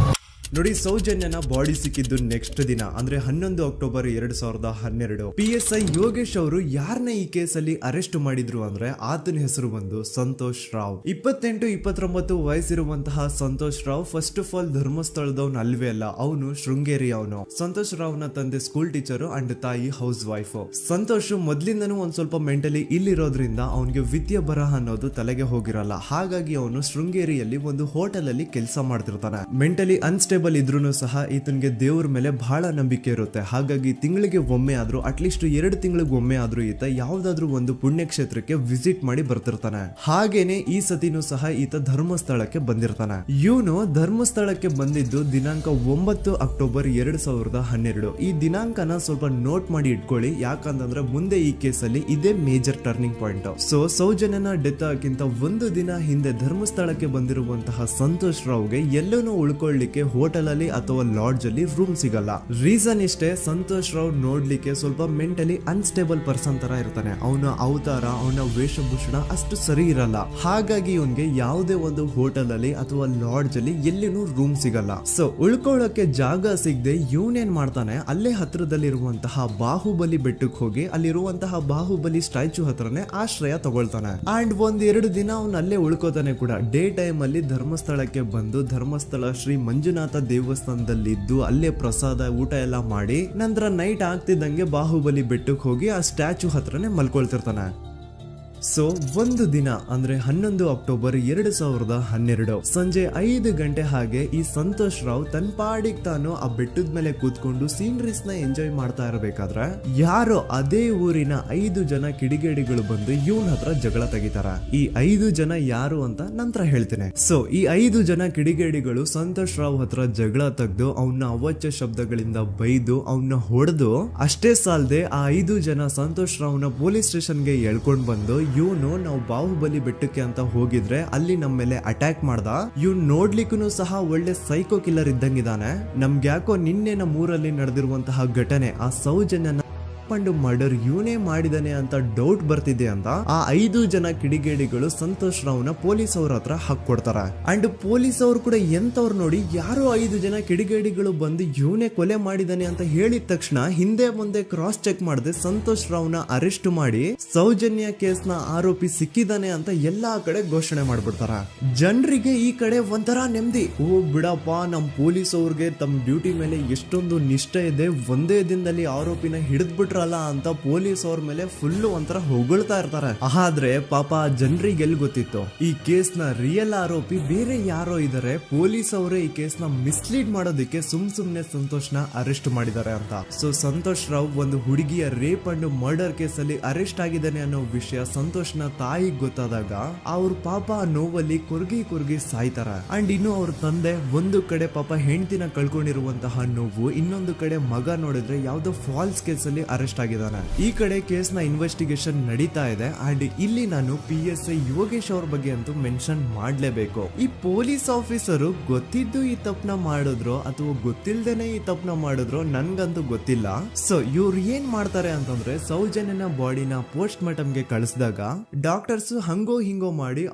ನೋಡಿ, ಸೌಜನ್ಯನ ಬಾಡಿ ಸಿಕ್ಕಿದ್ದು ನೆಕ್ಸ್ಟ್ ದಿನ ಅಂದ್ರೆ 11 ಅಕ್ಟೋಬರ್ 2012 PSI ಯೋಗೇಶ್ ಅವರು ಯಾರನ್ನ ಈ ಕೇಸಲ್ಲಿ ಅರೆಸ್ಟ್ ಮಾಡಿದ್ರು ಅಂದ್ರೆ ಆತನ ಹೆಸರು ಬಂದು ಸಂತೋಷ್ ರಾವ್. 28-29 ವಯಸ್ಸಿರುವಂತಹ Santosh Rao first of all ಧರ್ಮಸ್ಥಳದವನು ಅಲ್ವೇ ಅಲ್ಲ, ಅವನು ಶೃಂಗೇರಿ. ಅವನು ಸಂತೋಷ್ ರಾವ್ ನ ತಂದೆ ಸ್ಕೂಲ್ ಟೀಚರ್ ಅಂಡ್ ತಾಯಿ ಹೌಸ್ ವೈಫ್. ಸಂತೋಷ್ ಮೊದ್ಲಿಂದನೂ ಒಂದ್ ಸ್ವಲ್ಪ ಮೆಂಟಲಿ ಇಲ್ಲಿರೋದ್ರಿಂದ ಅವನಿಗೆ ವಿದ್ಯೆ ಬರಹ ಅನ್ನೋದು ತಲೆಗೆ ಹೋಗಿರಲ್ಲ. ಹಾಗಾಗಿ ಅವನು ಶೃಂಗೇರಿಯಲ್ಲಿ ಒಂದು ಹೋಟೆಲ್ ಅಲ್ಲಿ ಕೆಲಸ ಮಾಡ್ತಿರ್ತಾನೆ. ಮೆಂಟಲಿ ಅನ್ಸ್ಟೇಬಲ್ ಇದ್ರೂ ಸಹ ಈತನಿಗೆ ದೇವ್ರ ಮೇಲೆ ಬಹಳ ನಂಬಿಕೆ ಇರುತ್ತೆ. ಹಾಗಾಗಿ ತಿಂಗಳಿಗೆ ಒಮ್ಮೆ ಆದ್ರೂ, ಅಟ್ಲೀಸ್ಟ್ 2 ತಿಂಗಳಿಗೆ ಒಮ್ಮೆ ಆದ್ರೂ ಈತ ಯಾವ್ದಾದ್ರು ಒಂದು ಪುಣ್ಯಕ್ಷೇತ್ರಕ್ಕೆ ವಿಸಿಟ್ ಮಾಡಿ ಬರ್ತಿರ್ತಾನೆ. ಹಾಗೇನೆ ಈ ಸತಿನೂ ಸಹ ಈತ ಧರ್ಮಸ್ಥಳಕ್ಕೆ ಬಂದಿರ್ತಾನೆ. ಇವನು ಧರ್ಮಸ್ಥಳಕ್ಕೆ ಬಂದಿದ್ದು ದಿನಾಂಕ 9 ಅಕ್ಟೋಬರ್ 2012. ಈ ದಿನಾಂಕನ ಸ್ವಲ್ಪ ನೋಟ್ ಮಾಡಿ ಇಟ್ಕೊಳ್ಳಿ, ಯಾಕಂತಂದ್ರೆ ಮುಂದೆ ಈ ಕೇಸಲ್ಲಿ ಇದೇ ಮೇಜರ್ ಟರ್ನಿಂಗ್ ಪಾಯಿಂಟ್. ಸೊ ಸೌಜನ್ಯನ ಡೆತ್ ಆಗಿಂತ ಒಂದು ದಿನ ಹಿಂದೆ ಧರ್ಮಸ್ಥಳಕ್ಕೆ ಬಂದಿರುವಂತಹ ಸಂತೋಷ್ ರಾವ್ಗೆ ಎಲ್ಲೂ ಉಳ್ಕೊಳ್ಳಿಕ್ಕೆ ಹೋಟೆಲ್ ಅಲ್ಲಿ ಅಥವಾ ಲಾಡ್ಜ್ ಅಲ್ಲಿ ರೂಮ್ ಸಿಗಲ್ಲ. ರೀಸನ್ ಇಷ್ಟೇ, ಸಂತೋಷ್ ರಾವ್ ನೋಡ್ಲಿಕ್ಕೆ ಸ್ವಲ್ಪ ಮೆಂಟಲಿ ಅನ್ಸ್ಟೇಬಲ್ ಪರ್ಸನ್ ತರ ಇರ್ತಾನೆ. ಅವನ ಅವತಾರ, ಅವನ ವೇಷಭೂಷಣ ಅಷ್ಟು ಸರಿ ಇರಲ್ಲ. ಹಾಗಾಗಿ ಇವನ್ಗೆ ಯಾವುದೇ ಒಂದು ಹೋಟೆಲ್ ಅಲ್ಲಿ ಅಥವಾ ಲಾಡ್ಜ್ ಅಲ್ಲಿ ಎಲ್ಲಿನೂ ರೂಮ್ ಸಿಗಲ್ಲ. ಸೊ ಉಳ್ಕೊಳ್ಳೋಕೆ ಜಾಗ ಸಿಗದೆ ಇವನೇನ್ ಮಾಡ್ತಾನೆ, ಅಲ್ಲೇ ಹತ್ರದಲ್ಲಿರುವಂತಹ ಬಾಹುಬಲಿ ಬೆಟ್ಟಕ್ಕೆ ಹೋಗಿ ಅಲ್ಲಿರುವಂತಹ ಬಾಹುಬಲಿ ಸ್ಟ್ಯಾಚು ಹತ್ರನೇ ಆಶ್ರಯ ತಗೊಳ್ತಾನೆ. ಅಂಡ್ 1-2 ದಿನ ಅವನು ಅಲ್ಲೇ ಉಳ್ಕೋತಾನೆ ಕೂಡ. ಡೇ ಟೈಮ್ ಅಲ್ಲಿ ಧರ್ಮಸ್ಥಳಕ್ಕೆ ಬಂದು ಧರ್ಮಸ್ಥಳ ಶ್ರೀ ಮಂಜುನಾಥ ದೇವಸ್ಥಾನದಲ್ಲಿದ್ದು ಅಲ್ಲೇ ಪ್ರಸಾದ ಊಟ ಎಲ್ಲ ಮಾಡಿ ನಂತರ ನೈಟ್ ಆಗ್ತಿದ್ದಂಗೆ ಬಾಹುಬಲಿ ಬೆಟ್ಟಕ್ಕೆ ಹೋಗಿ ಆ ಸ್ಟ್ಯಾಚು ಹತ್ರನೇ ಮಲ್ಕೊಳ್ತಿರ್ತಾನೆ. ಸೊ ಒಂದು ದಿನ ಅಂದ್ರೆ 11 ಅಕ್ಟೋಬರ್ 2012 ಸಂಜೆ 5 ಗಂಟೆ ಹಾಗೆ ಈ ಸಂತೋಷ್ ರಾವ್ ತನ್ನ ಪಾಡಿಗೆ ತಾನು ಆ ಬೆಟ್ಟದ ಮೇಲೆ ಕೂತ್ಕೊಂಡು ಸೀನರೀಸ್ ನ ಎಂಜಾಯ್ ಮಾಡ್ತಾ ಇರಬೇಕಾದ್ರೆ ಯಾರೋ ಅದೇ ಊರಿನ 5 ಜನ ಕಿಡಿಗೇಡಿಗಳು ಬಂದು ಇವನ್ ಹತ್ರ ಜಗಳ ತೆಗಿತಾರ. ಈ 5 ಜನ ಯಾರು ಅಂತ ನಂತರ ಹೇಳ್ತೇನೆ. ಸೊ ಈ 5 ಜನ ಕಿಡಿಗೇಡಿಗಳು ಸಂತೋಷ್ ರಾವ್ ಹತ್ರ ಜಗಳ ತೆಗೆದು ಅವನ್ನ ಅವಾಚ್ಯ ಶಬ್ದಗಳಿಂದ ಬೈದು ಅವನ್ನ ಹೊಡೆದು, ಅಷ್ಟೇ ಸಾಲದೆ ಆ 5 ಜನ ಸಂತೋಷ್ ರಾವ್ನ ಪೊಲೀಸ್ ಸ್ಟೇಷನ್ಗೆ ಎಳ್ಕೊಂಡ್ ಬಂದು ಇವನು ನಾವು ಬಾಹುಬಲಿ ಬೆಟ್ಟಕ್ಕೆ ಅಂತ ಹೋಗಿದ್ರೆ ಅಲ್ಲಿ ನಮ್ಮ ಮೇಲೆ ಅಟ್ಯಾಕ್ ಮಾಡ್ದ, ಇವ್ನು ನೋಡ್ಲಿಕ್ಕೂ ಸಹ ಒಳ್ಳೆ ಸೈಕೋ ಕಿಲ್ಲರ್ ಇದ್ದಂಗಿದ್ದಾನೆ, ನಮ್ಗೆ ಯಾಕೋ ನಿನ್ನೆ ನಮ್ಮೂರಲ್ಲಿ ನಡೆದಿರುವಂತಹ ಘಟನೆ ಆ ಸೌಜನ್ಯನ ರೇಪ್ ಅಂಡ್ ಮರ್ಡರ್ ಇವನೇ ಮಾಡಿದಾನೆ ಅಂತ ಡೌಟ್ ಬರ್ತಿದೆ ಅಂತ ಆ 5 ಜನ ಕಿಡಿಗೇಡಿಗಳು ಸಂತೋಷ್ ರಾವ್ನ ಪೊಲೀಸ್ ಅವ್ರ ಹತ್ರ ಹಾಕೊಡ್ತಾರ. ಅಂಡ್ ಪೊಲೀಸ್ ಅವರು ಕೂಡ ಎಂತವ್ರು ನೋಡಿ ಯಾರೋ 5 ಜನ ಕಿಡಿಗೇಡಿಗಳು ಬಂದು ಇವನೇ ಕೊಲೆ ಮಾಡಿದಾನೆ ಅಂತ ಹೇಳಿದ ತಕ್ಷಣ ಹಿಂದೆ ಮುಂದೆ ಕ್ರಾಸ್ ಚೆಕ್ ಮಾಡದೆ ಸಂತೋಷ್ ರಾವ್ನ ಅರೆಸ್ಟ್ ಮಾಡಿ ಸೌಜನ್ಯ ಕೇಸ್ನ ಆರೋಪಿ ಸಿಕ್ಕಿದಾನೆ ಅಂತ ಎಲ್ಲಾ ಕಡೆ ಘೋಷಣೆ ಮಾಡ್ಬಿಡ್ತಾರ. ಜನರಿಗೆ ಈ ಕಡೆ ಒಂಥರ ನೆಮ್ಮದಿ, ಓ ಬಿಡಪ್ಪ ನಮ್ ಪೊಲೀಸ್ ಅವ್ರಿಗೆ ತಮ್ಮ ಡ್ಯೂಟಿ ಮೇಲೆ ಎಷ್ಟೊಂದು ನಿಷ್ಠೆ ಇದೆ, ಒಂದೇ ದಿನದಲ್ಲಿ ಆರೋಪಿನ ಹಿಡಿದ್ಬಿಟ್ರಲ್ಲ ಅಂತ ಪೊಲೀಸ್ ಅವ್ರ ಮೇಲೆ ಫುಲ್ ಒಂಥರ ಹೊಗಳ್ತಾ ಇರ್ತಾರೆ. ಆದ್ರೆ ಪಾಪ ಜನರಿಗೆ ಎಲ್ಲಿ ಗೊತ್ತಿತ್ತು ಈ ಕೇಸ್ನ ರಿಯಲ್ ಆರೋಪಿ ಬೇರೆ ಯಾರೋ ಇದಾರೆ, ಪೊಲೀಸ್ ಅವರೇ ಈ ಕೇಸ್ನ ಮಿಸ್ಲೀಡ್ ಮಾಡೋದಕ್ಕೆ ಸುಮ್ನೆ ಸಂತೋಷ್ನ ಅರೆಸ್ಟ್ ಮಾಡಿದ್ದಾರೆ ಅಂತ. ಸೊ ಸಂತೋಷ್ ರಾವ್ ಒಂದು ಹುಡುಗಿಯ ರೇಪ್ ಅಂಡ್ ಮರ್ಡರ್ ಕೇಸ್ ಅಲ್ಲಿ ಅರೆಸ್ಟ್ ಆಗಿದ್ದಾನೆ ಅನ್ನೋ ವಿಷಯ ಸಂತೋಷ್ನ ತಾಯಿಗೆ ಗೊತ್ತಾದಾಗ ಅವ್ರ ಪಾಪ ನೋವಲ್ಲಿ ಕುರ್ಗಿ ಸಾಯ್ತಾರ. ಅಂಡ್ ಇನ್ನು ಅವ್ರ ತಂದೆ ಒಂದು ಕಡೆ ಪಾಪ ಹೆಂಡತಿನ ಕಳ್ಕೊಂಡಿರುವಂತಹ ನೋವು, ಇನ್ನೊಂದು ಕಡೆ ಮಗ ನೋಡಿದ್ರೆ ಯಾವ್ದೋ ಫಾಲ್ಸ್ ಕೇಸ್ ಅಲ್ಲಿ ಅರೆಸ್ಟ್ ಆಗಿದ್ದಾನೆ. ಈ ಕಡೆ ಕೇಸ್ ನ ಇನ್ವೆಸ್ಟಿಗೇಷನ್ ನಡೀತಾ ಇದೆ. ಅಂಡ್ ಇಲ್ಲಿ ನಾನು PSI ಯೋಗೇಶ್ ಅವ್ರ ಬಗ್ಗೆ ಅಂತೂ ಮೆನ್ಷನ್ ಮಾಡ್ಲೇಬೇಕು. ಈ ಪೊಲೀಸ್ ಆಫೀಸರು ಗೊತ್ತಿದ್ದು ಈ ತಪ್ಪನ ಮಾಡಿದ್ರು ಅಥವಾ ಗೊತ್ತಿಲ್ದೇನೆ ಈ ತಪ್ಪನ ಮಾಡಿದ್ರು ನನ್ಗಂತೂ ಗೊತ್ತಿಲ್ಲ. ಸೊ ಇವ್ರು ಏನ್ ಮಾಡ್ತಾರೆ ಅಂತಂದ್ರೆ ಸೌಜನ್ಯನ ಬಾಡಿನ ಪೋಸ್ಟ್ ಮಾರ್ಟಮ್ಗೆ ಕಳಿಸಿದಾಗ ಡಾಕ್ಟರ್ಸ್ ಹಂಗೋ ಹಿಂಗೋ ಮಾಡಿ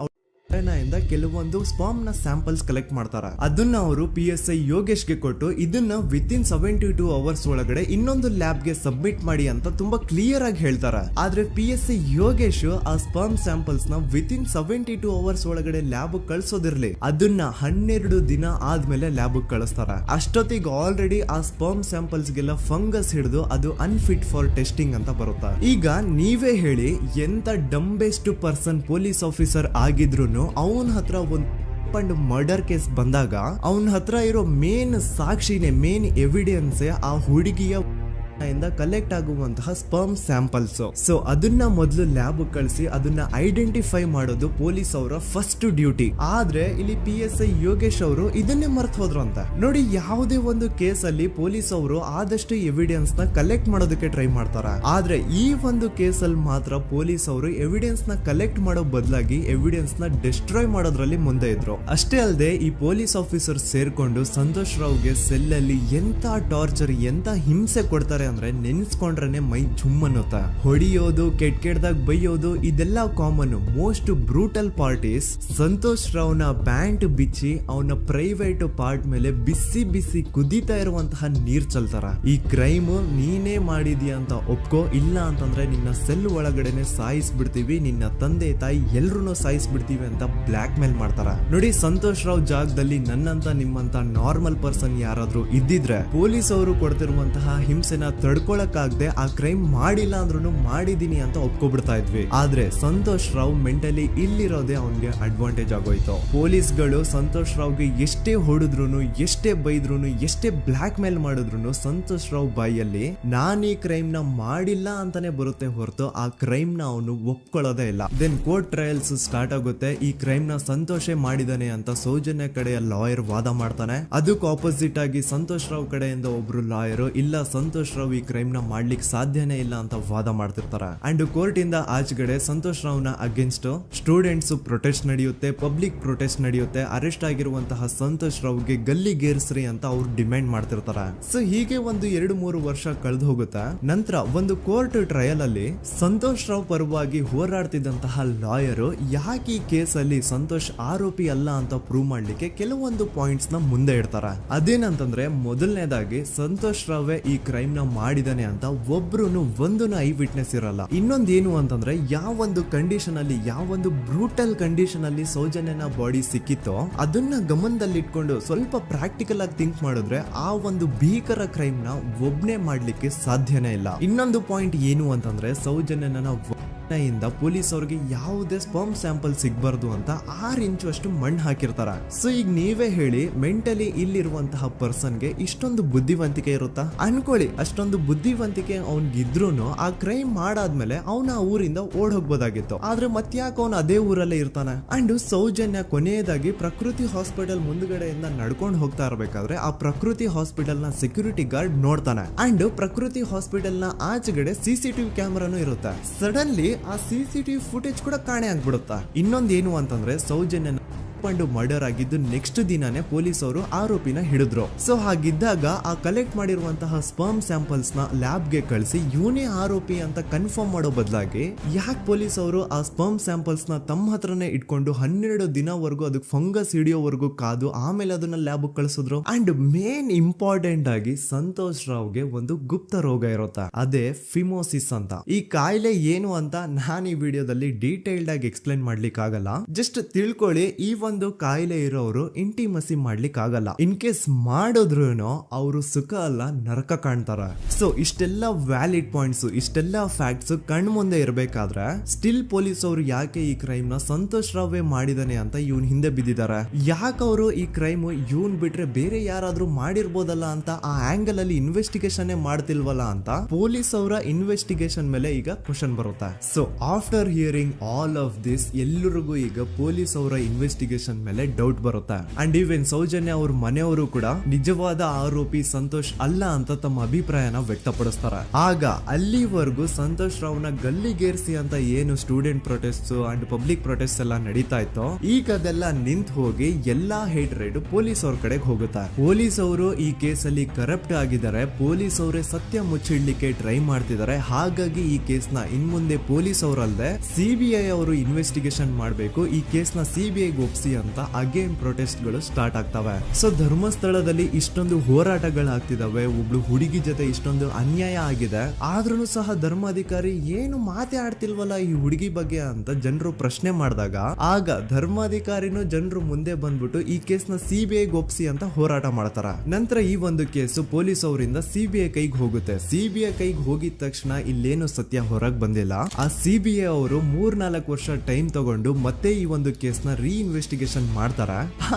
ಇಂದ ಕೆಲವೊಂದು ಸ್ಪರ್ಮ್ ನ ಸ್ಯಾಂಪಲ್ಸ್ ಕಲೆಕ್ಟ್ ಮಾಡ್ತಾರೆ. ಅದನ್ನ ಅವರು PSI ಯೋಗೇಶ್ಗೆ ಕೊಟ್ಟು ಇದನ್ನ ವಿತಿನ್ 72 ಅವರ್ಸ್ ಒಳಗಡೆ ಇನ್ನೊಂದು ಲ್ಯಾಬ್ ಗೆ ಸಬ್ಮಿಟ್ ಮಾಡಿ ಅಂತ ತುಂಬಾ ಕ್ಲಿಯರ್ ಆಗಿ ಹೇಳ್ತಾರೆ. ಆದ್ರೆ PSI ಯೋಗೇಶ್ ಆ ಸ್ಪರ್ಮ್ ಸ್ಯಾಂಪಲ್ಸ್ ನ ವಿತಿನ್ 72 ಅವರ್ಸ್ ಒಳಗಡೆ ಲ್ಯಾಬ್ ಕಳ್ಸೋದಿರ್ಲಿ, ಅದನ್ನ 12 ದಿನ ಆದ್ಮೇಲೆ ಲ್ಯಾಬ್ ಕಳಿಸ್ತಾರೆ. ಅಷ್ಟೊತ್ತಿಗೆ ಆಲ್ರೆಡಿ ಆ ಸ್ಪರ್ಮ್ ಸ್ಯಾಂಪಲ್ಸ್ ಗೆಲ್ಲ ಫಂಗಸ್ ಹಿಡಿದು ಅದು ಅನ್ಫಿಟ್ ಫಾರ್ ಟೆಸ್ಟಿಂಗ್ ಅಂತ ಬರುತ್ತೆ. ಈಗ ನೀವೇ ಹೇಳಿ, ಎಂತ ಡಂಬೆಸ್ಟ್ ಪರ್ಸನ್ ಪೊಲೀಸ್ ಆಫೀಸರ್ ಆಗಿದ್ರು ಅವನ ಹತ್ರ ಒಂದು ಮರ್ಡರ್ ಕೇಸ್ ಬಂದಾಗ ಅವನ ಹತ್ರ ಇರೋ ಮೇನ್ ಸಾಕ್ಷಿನೇ, ಮೇನ್ ಎವಿಡೆನ್ಸ್ ಆ ಹುಡುಗಿಯ ಕಲೆಕ್ಟ್ ಆಗುವಂತಹ ಸ್ಪರ್ಮ್ ಸ್ಯಾಂಪಲ್ಸ್. ಸೊ ಅದನ್ನ ಮೊದಲು ಲ್ಯಾಬ್ ಕಳಿಸಿ ಅದನ್ನ ಐಡೆಂಟಿಫೈ ಮಾಡೋದು ಪೊಲೀಸ್ ಅವರ ಫಸ್ಟ್ ಡ್ಯೂಟಿ. ಆದ್ರೆ ಇಲ್ಲಿ PSI ಯೋಗೇಶ್ ಅವರು ಇದನ್ನೇ ಮರ್ತು ಹೋದ್ರು ಅಂತ ನೋಡಿ. ಯಾವುದೇ ಒಂದು ಕೇಸ್ ಅಲ್ಲಿ ಪೊಲೀಸ್ ಅವರು ಆದಷ್ಟು ಎವಿಡೆನ್ಸ್ ನ ಕಲೆಕ್ಟ್ ಮಾಡೋದಕ್ಕೆ ಟ್ರೈ ಮಾಡ್ತಾರೆ. ಆದ್ರೆ ಈ ಒಂದು ಕೇಸ್ ಅಲ್ಲಿ ಮಾತ್ರ ಪೊಲೀಸ್ ಅವರು ಎವಿಡೆನ್ಸ್ ನ ಕಲೆಕ್ಟ್ ಮಾಡೋ ಬದಲಾಗಿ ಎವಿಡೆನ್ಸ್ ನ ಡಿಸ್ಟ್ರಾಯ್ ಮಾಡೋದ್ರಲ್ಲಿ ಮುಂದೆ ಇದ್ರು. ಅಷ್ಟೇ ಅಲ್ಲದೆ ಈ ಪೊಲೀಸ್ ಆಫೀಸರ್ ಸೇರ್ಕೊಂಡು ಸಂತೋಷ್ ರಾವ್ಗೆ ಸೆಲ್ ಅಲ್ಲಿ ಎಂತ ಟಾರ್ಚರ್, ಎಂತ ಹಿಂಸೆ ಕೊಡ್ತಾರೆ ಅಂದ್ರೆ ನೆನ್ಸ್ಕೊಂಡ್ರೆ ಮೈ ಜುಮ್ ಅನ್ನುತ್ತ. ಹೊಡಿಯೋದು, ಕೆಟ್ಟದಾಗ ಬೈಯೋದು ಇದೆಲ್ಲ common. Most brutal parties Santosh ರಾವ್ನ ಪ್ಯಾಂಟ್ ಬಿಚ್ಚಿ ಅವನ ಪ್ರೈವೇಟ್ ಪಾರ್ಟ್ ಮೇಲೆ ಬಿಸಿ ಕುದೀತಾ ಇರುವಂತಹ ನೀರ್ ಚಲ್ತಾರ. ಈ ಕ್ರೈಮ್ ನೀನೇ ಮಾಡಿದ್ಯಾ ಅಂತ ಒಪ್ಕೋ, ಇಲ್ಲ ಅಂತಂದ್ರೆ ನಿನ್ನ ಸೆಲ್ ಒಳಗಡೆನೆ ಸಾಯಿಸ್ಬಿಡ್ತೀವಿ, ನಿನ್ನ ತಂದೆ ತಾಯಿ ಎಲ್ರು ಸಾಯಿಸ್ಬಿಡ್ತೀವಿ ಅಂತ ಬ್ಲಾಕ್ ಮೇಲ್ ಮಾಡ್ತಾರ. ನೋಡಿ, ಸಂತೋಷ್ ರಾವ್ ಜಾಗದಲ್ಲಿ ನನ್ನಂತ ನಿಮ್ಮಂತ ನಾರ್ಮಲ್ ಪರ್ಸನ್ ಯಾರಾದ್ರೂ ಇದ್ದಿದ್ರೆ ಪೊಲೀಸ್ ಅವರು ಕೊಡ್ತಿರುವಂತಹ ಹಿಂಸೆನ ತಡ್ಕೊಳಕ್ಕಾಗದೆ ಆ ಕ್ರೈಮ್ ಮಾಡಿಲ್ಲ ಅಂದ್ರೂ ಮಾಡಿದೀನಿ ಅಂತ ಒಪ್ಕೊಬಿಡ್ತಾ ಇದ್ವಿ. ಆದ್ರೆ ಸಂತೋಷ್ ರಾವ್ ಮೆಂಟಲಿ ಇಲ್ಲಿರೋದೇ ಅವನ್ಗೆ ಅಡ್ವಾಂಟೇಜ್ ಆಗೋಯ್ತು. ಪೊಲೀಸ್ಗಳು ಸಂತೋಷ್ ರಾವ್ಗೆ ಎಷ್ಟೇ ಹೊಡೆದ್ರು, ಎಷ್ಟೇ ಬೈದ್ರು, ಎಷ್ಟೇ ಬ್ಲಾಕ್ ಮೇಲ್ ಮಾಡಿದ್ರು ಸಂತೋಷ್ ರಾವ್ ಬಾಯಲ್ಲಿ ನಾನ್ ಈ ಕ್ರೈಮ್ ನ ಮಾಡಿಲ್ಲ ಅಂತಾನೆ ಬರುತ್ತೆ ಹೊರತು ಆ ಕ್ರೈಮ್ ನ ಅವನು ಒಪ್ಕೊಳ್ಳೋದೇ ಇಲ್ಲ. ದೆನ್ ಕೋರ್ಟ್ ಟ್ರಯಲ್ಸ್ ಸ್ಟಾರ್ಟ್ ಆಗುತ್ತೆ. ಈ ಕ್ರೈಮ್ ನ ಸಂತೋಷೇ ಮಾಡಿದಾನೆ ಅಂತ ಸೌಜನ್ಯ ಕಡೆಯ ಲಾಯರ್ ವಾದ ಮಾಡ್ತಾನೆ. ಅದಕ್ಕೆ ಆಪೋಸಿಟ್ ಆಗಿ ಸಂತೋಷ್ ರಾವ್ ಕಡೆಯಿಂದ ಒಬ್ರು ಲಾಯರ್ ಇಲ್ಲ ಸಂತೋಷ್ ರಾವ್ ಈ ಕ್ರೈಮ್ ನ ಮಾಡ್ಲಿಕ್ಕೆ ಸಾಧ್ಯನೇ ಇಲ್ಲ ಅಂತ ವಾದ ಮಾಡ್ತಿರ್ತಾರೆ. ಅಂಡ್ ಕೋರ್ಟ್ ಇಂದ ಆಚೆಗಡೆ ಸಂತೋಷ್ ರಾವ್ ನ ಅಗೇನ್ಸ್ಟ್ ಸ್ಟೂಡೆಂಟ್ಸ್ ಪ್ರೊಟೆಸ್ಟ್ ನಡೆಯುತ್ತೆ, ಪಬ್ಲಿಕ್ ಪ್ರೊಟೆಸ್ಟ್ ನಡೆಯುತ್ತೆ. ಅರೆಸ್ಟ್ ಆಗಿರುವಂತಹ ಸಂತೋಷ್ ರಾವ್ಗೆ ಗಲ್ಲಿಗೇರಿಸ್ರಿ ಅಂತ ಅವ್ರು ಡಿಮ್ಯಾಂಡ್ ಮಾಡ್ತಿರ್ತಾರೆ. ಸೊ ಹೀಗೆ ಒಂದು 2-3 ವರ್ಷ ಕಳೆದು ಹೋಗುತ್ತೆ. ನಂತರ ಒಂದು ಕೋರ್ಟ್ ಟ್ರಯಲ್ ಅಲ್ಲಿ ಸಂತೋಷ್ ರಾವ್ ಪರವಾಗಿ ಹೋರಾಡ್ತಿದ್ದಂತಹ ಲಾಯರ್ ಯಾಕೆ ಈ ಕೇಸ್ ಅಲ್ಲಿ ಸಂತೋಷ್ ಆರೋಪಿ ಅಲ್ಲ ಅಂತ ಪ್ರೂವ್ ಮಾಡ್ಲಿಕ್ಕೆ ಕೆಲವೊಂದು ಪಾಯಿಂಟ್ಸ್ ನ ಮುಂದೆ ಇಡ್ತಾರೆ. ಅದೇನಂತಂದ್ರೆ ಮೊದಲನೇದಾಗಿ ಸಂತೋಷ್ ರಾವ್ ಈ ಕ್ರೈಮ್ ನ ಮಾಡಿದಾನೆ ಅಂತ ಒಬ್ರು ಒಂದು ಐ ವಿಟ್ನೆಸ್ ಇರಲ್ಲ. ಇನ್ನೊಂದೇನು ಅಂತಂದ್ರೆ ಯಾವೊಂದು ಕಂಡೀಷನ್ ಅಲ್ಲಿ, ಯಾವೊಂದು ಬ್ರೂಟಲ್ ಕಂಡೀಷನ್ ಅಲ್ಲಿ ಸೌಜನ್ಯನ ಬಾಡಿ ಸಿಕ್ಕಿತ್ತೋ ಅದನ್ನ ಗಮನದಲ್ಲಿಟ್ಕೊಂಡು ಸ್ವಲ್ಪ ಪ್ರಾಕ್ಟಿಕಲ್ ಆಗಿ ಥಿಂಕ್ ಮಾಡಿದ್ರೆ ಆ ಒಂದು ಭೀಕರ ಕ್ರೈಮ್ ನ ಒಬ್ನೇ ಮಾಡ್ಲಿಕ್ಕೆ ಸಾಧ್ಯನೇ ಇಲ್ಲ. ಇನ್ನೊಂದು ಪಾಯಿಂಟ್ ಏನು ಅಂತಂದ್ರೆ ಸೌಜನ್ಯನ ಇಂದ ಪೊಲೀಸ್ ಅವ್ರಿಗೆ ಯಾವುದೇ ಸ್ಪರ್ಮ್ ಸ್ಯಾಂಪಲ್ ಸಿಗ್ಬಾರ್ದು ಅಂತ 6 ಇಂಚು ಅಷ್ಟು ಮಣ್ಣು ಹಾಕಿರ್ತಾರ. ಸೊ ಈಗ ನೀವೇ ಹೇಳಿ, ಮೆಂಟಲಿ ಇಲ್ಲಿರುವಂತಹ ಪರ್ಸನ್ಗೆ ಇಷ್ಟೊಂದು ಬುದ್ಧಿವಂತಿಕೆ ಇರುತ್ತಾ ಅನ್ಕೊಳ್ಳಿ. ಅಷ್ಟೊಂದು ಬುದ್ಧಿವಂತಿಕೆ ಅವ್ನಿಗಿದ್ರೂನು ಆ ಕ್ರೈಮ್ ಮಾಡಾದ್ಮೇಲೆ ಅವನ ಆ ಊರಿಂದ ಓಡ್ ಹೋಗ್ಬೋದಾಗಿತ್ತು. ಆದ್ರೆ ಮತ್ತ್ಯಾಕೆ ಅವನು ಅದೇ ಊರಲ್ಲೇ ಇರ್ತಾನೆ. ಅಂಡ್ ಸೌಜನ್ಯ ಕೊನೆಯದಾಗಿ ಪ್ರಕೃತಿ ಹಾಸ್ಪಿಟಲ್ ಮುಂದ್ಗಡೆಯಿಂದ ನಡ್ಕೊಂಡು ಹೋಗ್ತಾ ಇರ್ಬೇಕಾದ್ರೆ ಆ ಪ್ರಕೃತಿ ಹಾಸ್ಪಿಟಲ್ ನ ಸೆಕ್ಯೂರಿಟಿ ಗಾರ್ಡ್ ನೋಡ್ತಾನೆ. ಅಂಡ್ ಪ್ರಕೃತಿ ಹಾಸ್ಪಿಟಲ್ ನ ಆಚೆಗಡೆ CCTV ಕ್ಯಾಮರಾನು ಇರುತ್ತೆ. ಸಡನ್ಲಿ ಆ CCTV ಫುಟೇಜ್ ಕೂಡ ಕಾಣೆ ಆಗ್ಬಿಡುತ್ತಾ. ಇನ್ನೊಂದೇನು ಅಂತಂದ್ರೆ ಸೌಜನ್ಯನ ರೇಪ್ ಅಂಡ್ ಮರ್ಡರ್ ಆಗಿದ್ದು ನೆಕ್ಸ್ಟ್ ದಿನಾನೇ ಪೊಲೀಸ್ ಅವರು ಆರೋಪಿನ ಹಿಡಿದ್ರು. ಸೊ ಹಾಗಿದ್ದಾಗ ಆ ಕಲೆಕ್ಟ್ ಮಾಡಿರುವಂತಹ ಸ್ಪರ್ಮ್ ಸ್ಯಾಂಪಲ್ಸ್ ನ ಲ್ಯಾಬ್ ಗೆ ಕಳಿಸಿ ಇವನೇ ಆರೋಪಿ ಅಂತ ಕನ್ಫರ್ಮ್ ಮಾಡೋ ಬದಲಾಗಿ ಯಾಕೆ ಪೊಲೀಸ್ ಅವರು ಆ ಸ್ಪರ್ಮ್ ಸ್ಯಾಂಪಲ್ಸ್ ನ ತಮ್ಮ ಹತ್ರನೇ ಇಟ್ಕೊಂಡು 12 ದಿನವರೆಗೂ ಅದಕ್ಕೆ ಫಂಗಸ್ ಹಿಡಿಯೋವರೆಗೂ ಕಾದು ಆಮೇಲೆ ಅದನ್ನ ಲ್ಯಾಬ್ ಕಳಿಸಿದ್ರು. ಅಂಡ್ ಮೇನ್ ಇಂಪಾರ್ಟೆಂಟ್ ಆಗಿ ಸಂತೋಷ್ ರಾವ್ಗೆ ಒಂದು ಗುಪ್ತ ರೋಗ ಇರುತ್ತೆ, ಅದೇ ಫಿಮೋಸಿಸ್ ಅಂತ. ಈ ಕಾಯಿಲೆ ಏನು ಅಂತ ನಾನು ಈ ವಿಡಿಯೋದಲ್ಲಿ ಡೀಟೇಲ್ಡ್ ಆಗಿ ಎಕ್ಸ್ಪ್ಲೈನ್ ಮಾಡ್ಲಿಕ್ಕೆ ಆಗಲ್ಲ. ಜಸ್ಟ್ ತಿಳ್ಕೊಳ್ಳಿ, ಈ ಒಂದು ಕಾಯಿಲೆ ಇರೋರು ಇಂಟಿಮಸಿ ಮಾಡ್ಲಿಕ್ಕೆ ಆಗಲ್ಲ. ಇನ್ ಕೇಸ್ ಮಾಡಿದ್ರು ಅವರು ಸುಖ ಅಲ್ಲ ನರಕ ಕಾಣ್ತಾರೆ. ಸೊ ಇಷ್ಟೆಲ್ಲ ವ್ಯಾಲಿಡ್ ಪಾಯಿಂಟ್ಸ್, ಇಷ್ಟೆಲ್ಲ ಫ್ಯಾಕ್ಟ್ಸ್ ಕಣ್ ಮುಂದೆ ಇರಬೇಕಾದ್ರೆ ಸ್ಟಿಲ್ ಪೊಲೀಸ್ ಅವರು ಯಾಕೆ ಈ ಕ್ರೈಮ್ ನ ಸಂತೋಷ್ ರಾವೇ ಮಾಡಿದಾನೆ ಅಂತ ಇವನ್ ಹಿಂದೆ ಬಿದ್ದಿದ್ದಾರೆ. ಯಾಕೆ ಅವರು ಈ ಕ್ರೈಮ್ ಇವನ್ ಬಿಟ್ರೆ ಬೇರೆ ಯಾರಾದ್ರೂ ಮಾಡಿರ್ಬೋದಲ್ಲ ಅಂತ ಆ ಆಂಗಲ್ ಅಲ್ಲಿ ಇನ್ವೆಸ್ಟಿಗೇಷನ್ ಮಾಡ್ತಿಲ್ವಲ್ಲ ಅಂತ ಪೊಲೀಸ್ ಅವರ ಇನ್ವೆಸ್ಟಿಗೇಷನ್ ಮೇಲೆ ಈಗ ಕ್ವಶನ್ ಬರುತ್ತೆ. So after hearing all of this ಎಲ್ಲರಿಗೂ ಈಗ ಪೊಲೀಸ್ ಅವರ ಇನ್ವೆಸ್ಟಿಗೇಷನ್ ಮೇಲೆ ಡೌಟ್ ಬರುತ್ತೆ. ಅಂಡ್ ಈವನ್ ಸೌಜನ್ಯ ಅವ್ರ ಮನೆಯವರು ಕೂಡ ನಿಜವಾದ ಆರೋಪಿ ಸಂತೋಷ್ ಅಲ್ಲ ಅಂತ ತಮ್ಮ ಅಭಿಪ್ರಾಯನ ವ್ಯಕ್ತಪಡಿಸ್ತಾರೆ. ಆಗ ಅಲ್ಲಿವರೆಗೂ ಸಂತೋಷ್ ರಾವ್ನ ಗಲ್ಲಿಗೇರಿಸಿ ಅಂತ ಏನು student protest and public protest ಎಲ್ಲ ನಡೀತಾ ಇತ್ತು, ಈಗ ಅದೆಲ್ಲ ನಿಂತು ಹೋಗಿ ಎಲ್ಲಾ ಹೇಟ್ ರೈಡ್ ಪೊಲೀಸ್ ಅವ್ರ ಕಡೆಗೆ ಹೋಗುತ್ತೆ. ಪೊಲೀಸ್ ಅವರು ಈ ಕೇಸಲ್ಲಿ ಕರಪ್ಟ್ ಆಗಿದ್ದಾರೆ, ಪೊಲೀಸ್ ಅವರೇ ಸತ್ಯ ಮುಚ್ಚಿಡ್ಲಿಕ್ಕೆ ಟ್ರೈ ಮಾಡ್ತಿದ್ದಾರೆ. ಹಾಗಾಗಿ ಈ ಕೇಸ್ ನ ಇನ್ ಮುಂದೆ ಪೊಲೀಸ್ ಅವರಲ್ಲದೆ ಸಿಬಿಐ ಅವರು ಇನ್ವೆಸ್ಟಿಗೇಷನ್ ಮಾಡಬೇಕು, ಈ ಕೇಸ್ ನ ಸಿಬಿಐ ಒಪ್ಸಿ ಅಂತ ಅಗೇನ್ ಪ್ರೊಟೆಸ್ಟ್ ಗಳು ಸ್ಟಾರ್ಟ್ ಆಗ್ತವೆ. ಸೊ ಧರ್ಮಸ್ಥಳದಲ್ಲಿ ಇಷ್ಟೊಂದು ಹೋರಾಟಗಳಾಗ್ತಿದಾವೆ, ಒಬ್ಳು ಹುಡುಗಿ ಜೊತೆ ಇಷ್ಟೊಂದು ಅನ್ಯಾಯ ಆಗಿದೆ, ಆದ್ರೂ ಸಹ ಧರ್ಮಾಧಿಕಾರಿ ಏನು ಮಾತೇ ಆಡ್ತಿಲ್ವಲ್ಲ ಈ ಹುಡುಗಿ ಬಗ್ಗೆ ಅಂತ ಜನರು ಪ್ರಶ್ನೆ ಮಾಡಿದಾಗ ಆಗ ಧರ್ಮಾಧಿಕಾರಿನೂ ಜನರು ಮುಂದೆ ಬಂದ್ಬಿಟ್ಟು ಈ ಕೇಸ್ ನ ಸಿಬಿಐ ಒಪ್ಸಿ ಅಂತ ಹೋರಾಟ ಮಾಡ್ತಾರ. ನಂತರ ಈ ಒಂದು ಕೇಸು ಪೊಲೀಸ್ ಅವರಿಂದ ಸಿಬಿಐ ಕೈಗೆ ಹೋಗುತ್ತೆ. ಸಿಬಿಐ ಕೈಗೆ ಹೋಗಿದ ತಕ್ಷಣ ಇಲ್ಲೇನು ಸತ್ಯ ಹೊರಗೆ ಬಂದಿಲ್ಲ. ಆ ಸಿಬಿಐ ಅವರು 3-4 ವರ್ಷ ಟೈಮ್ ತಗೊಂಡು ಮತ್ತೆ ಈ ಒಂದು ಕೇಸ್ ನ ರೀ ಇನ್ವೆಸ್ಟಿಗೇಷನ್ ಮಾಡ್ತಾರ.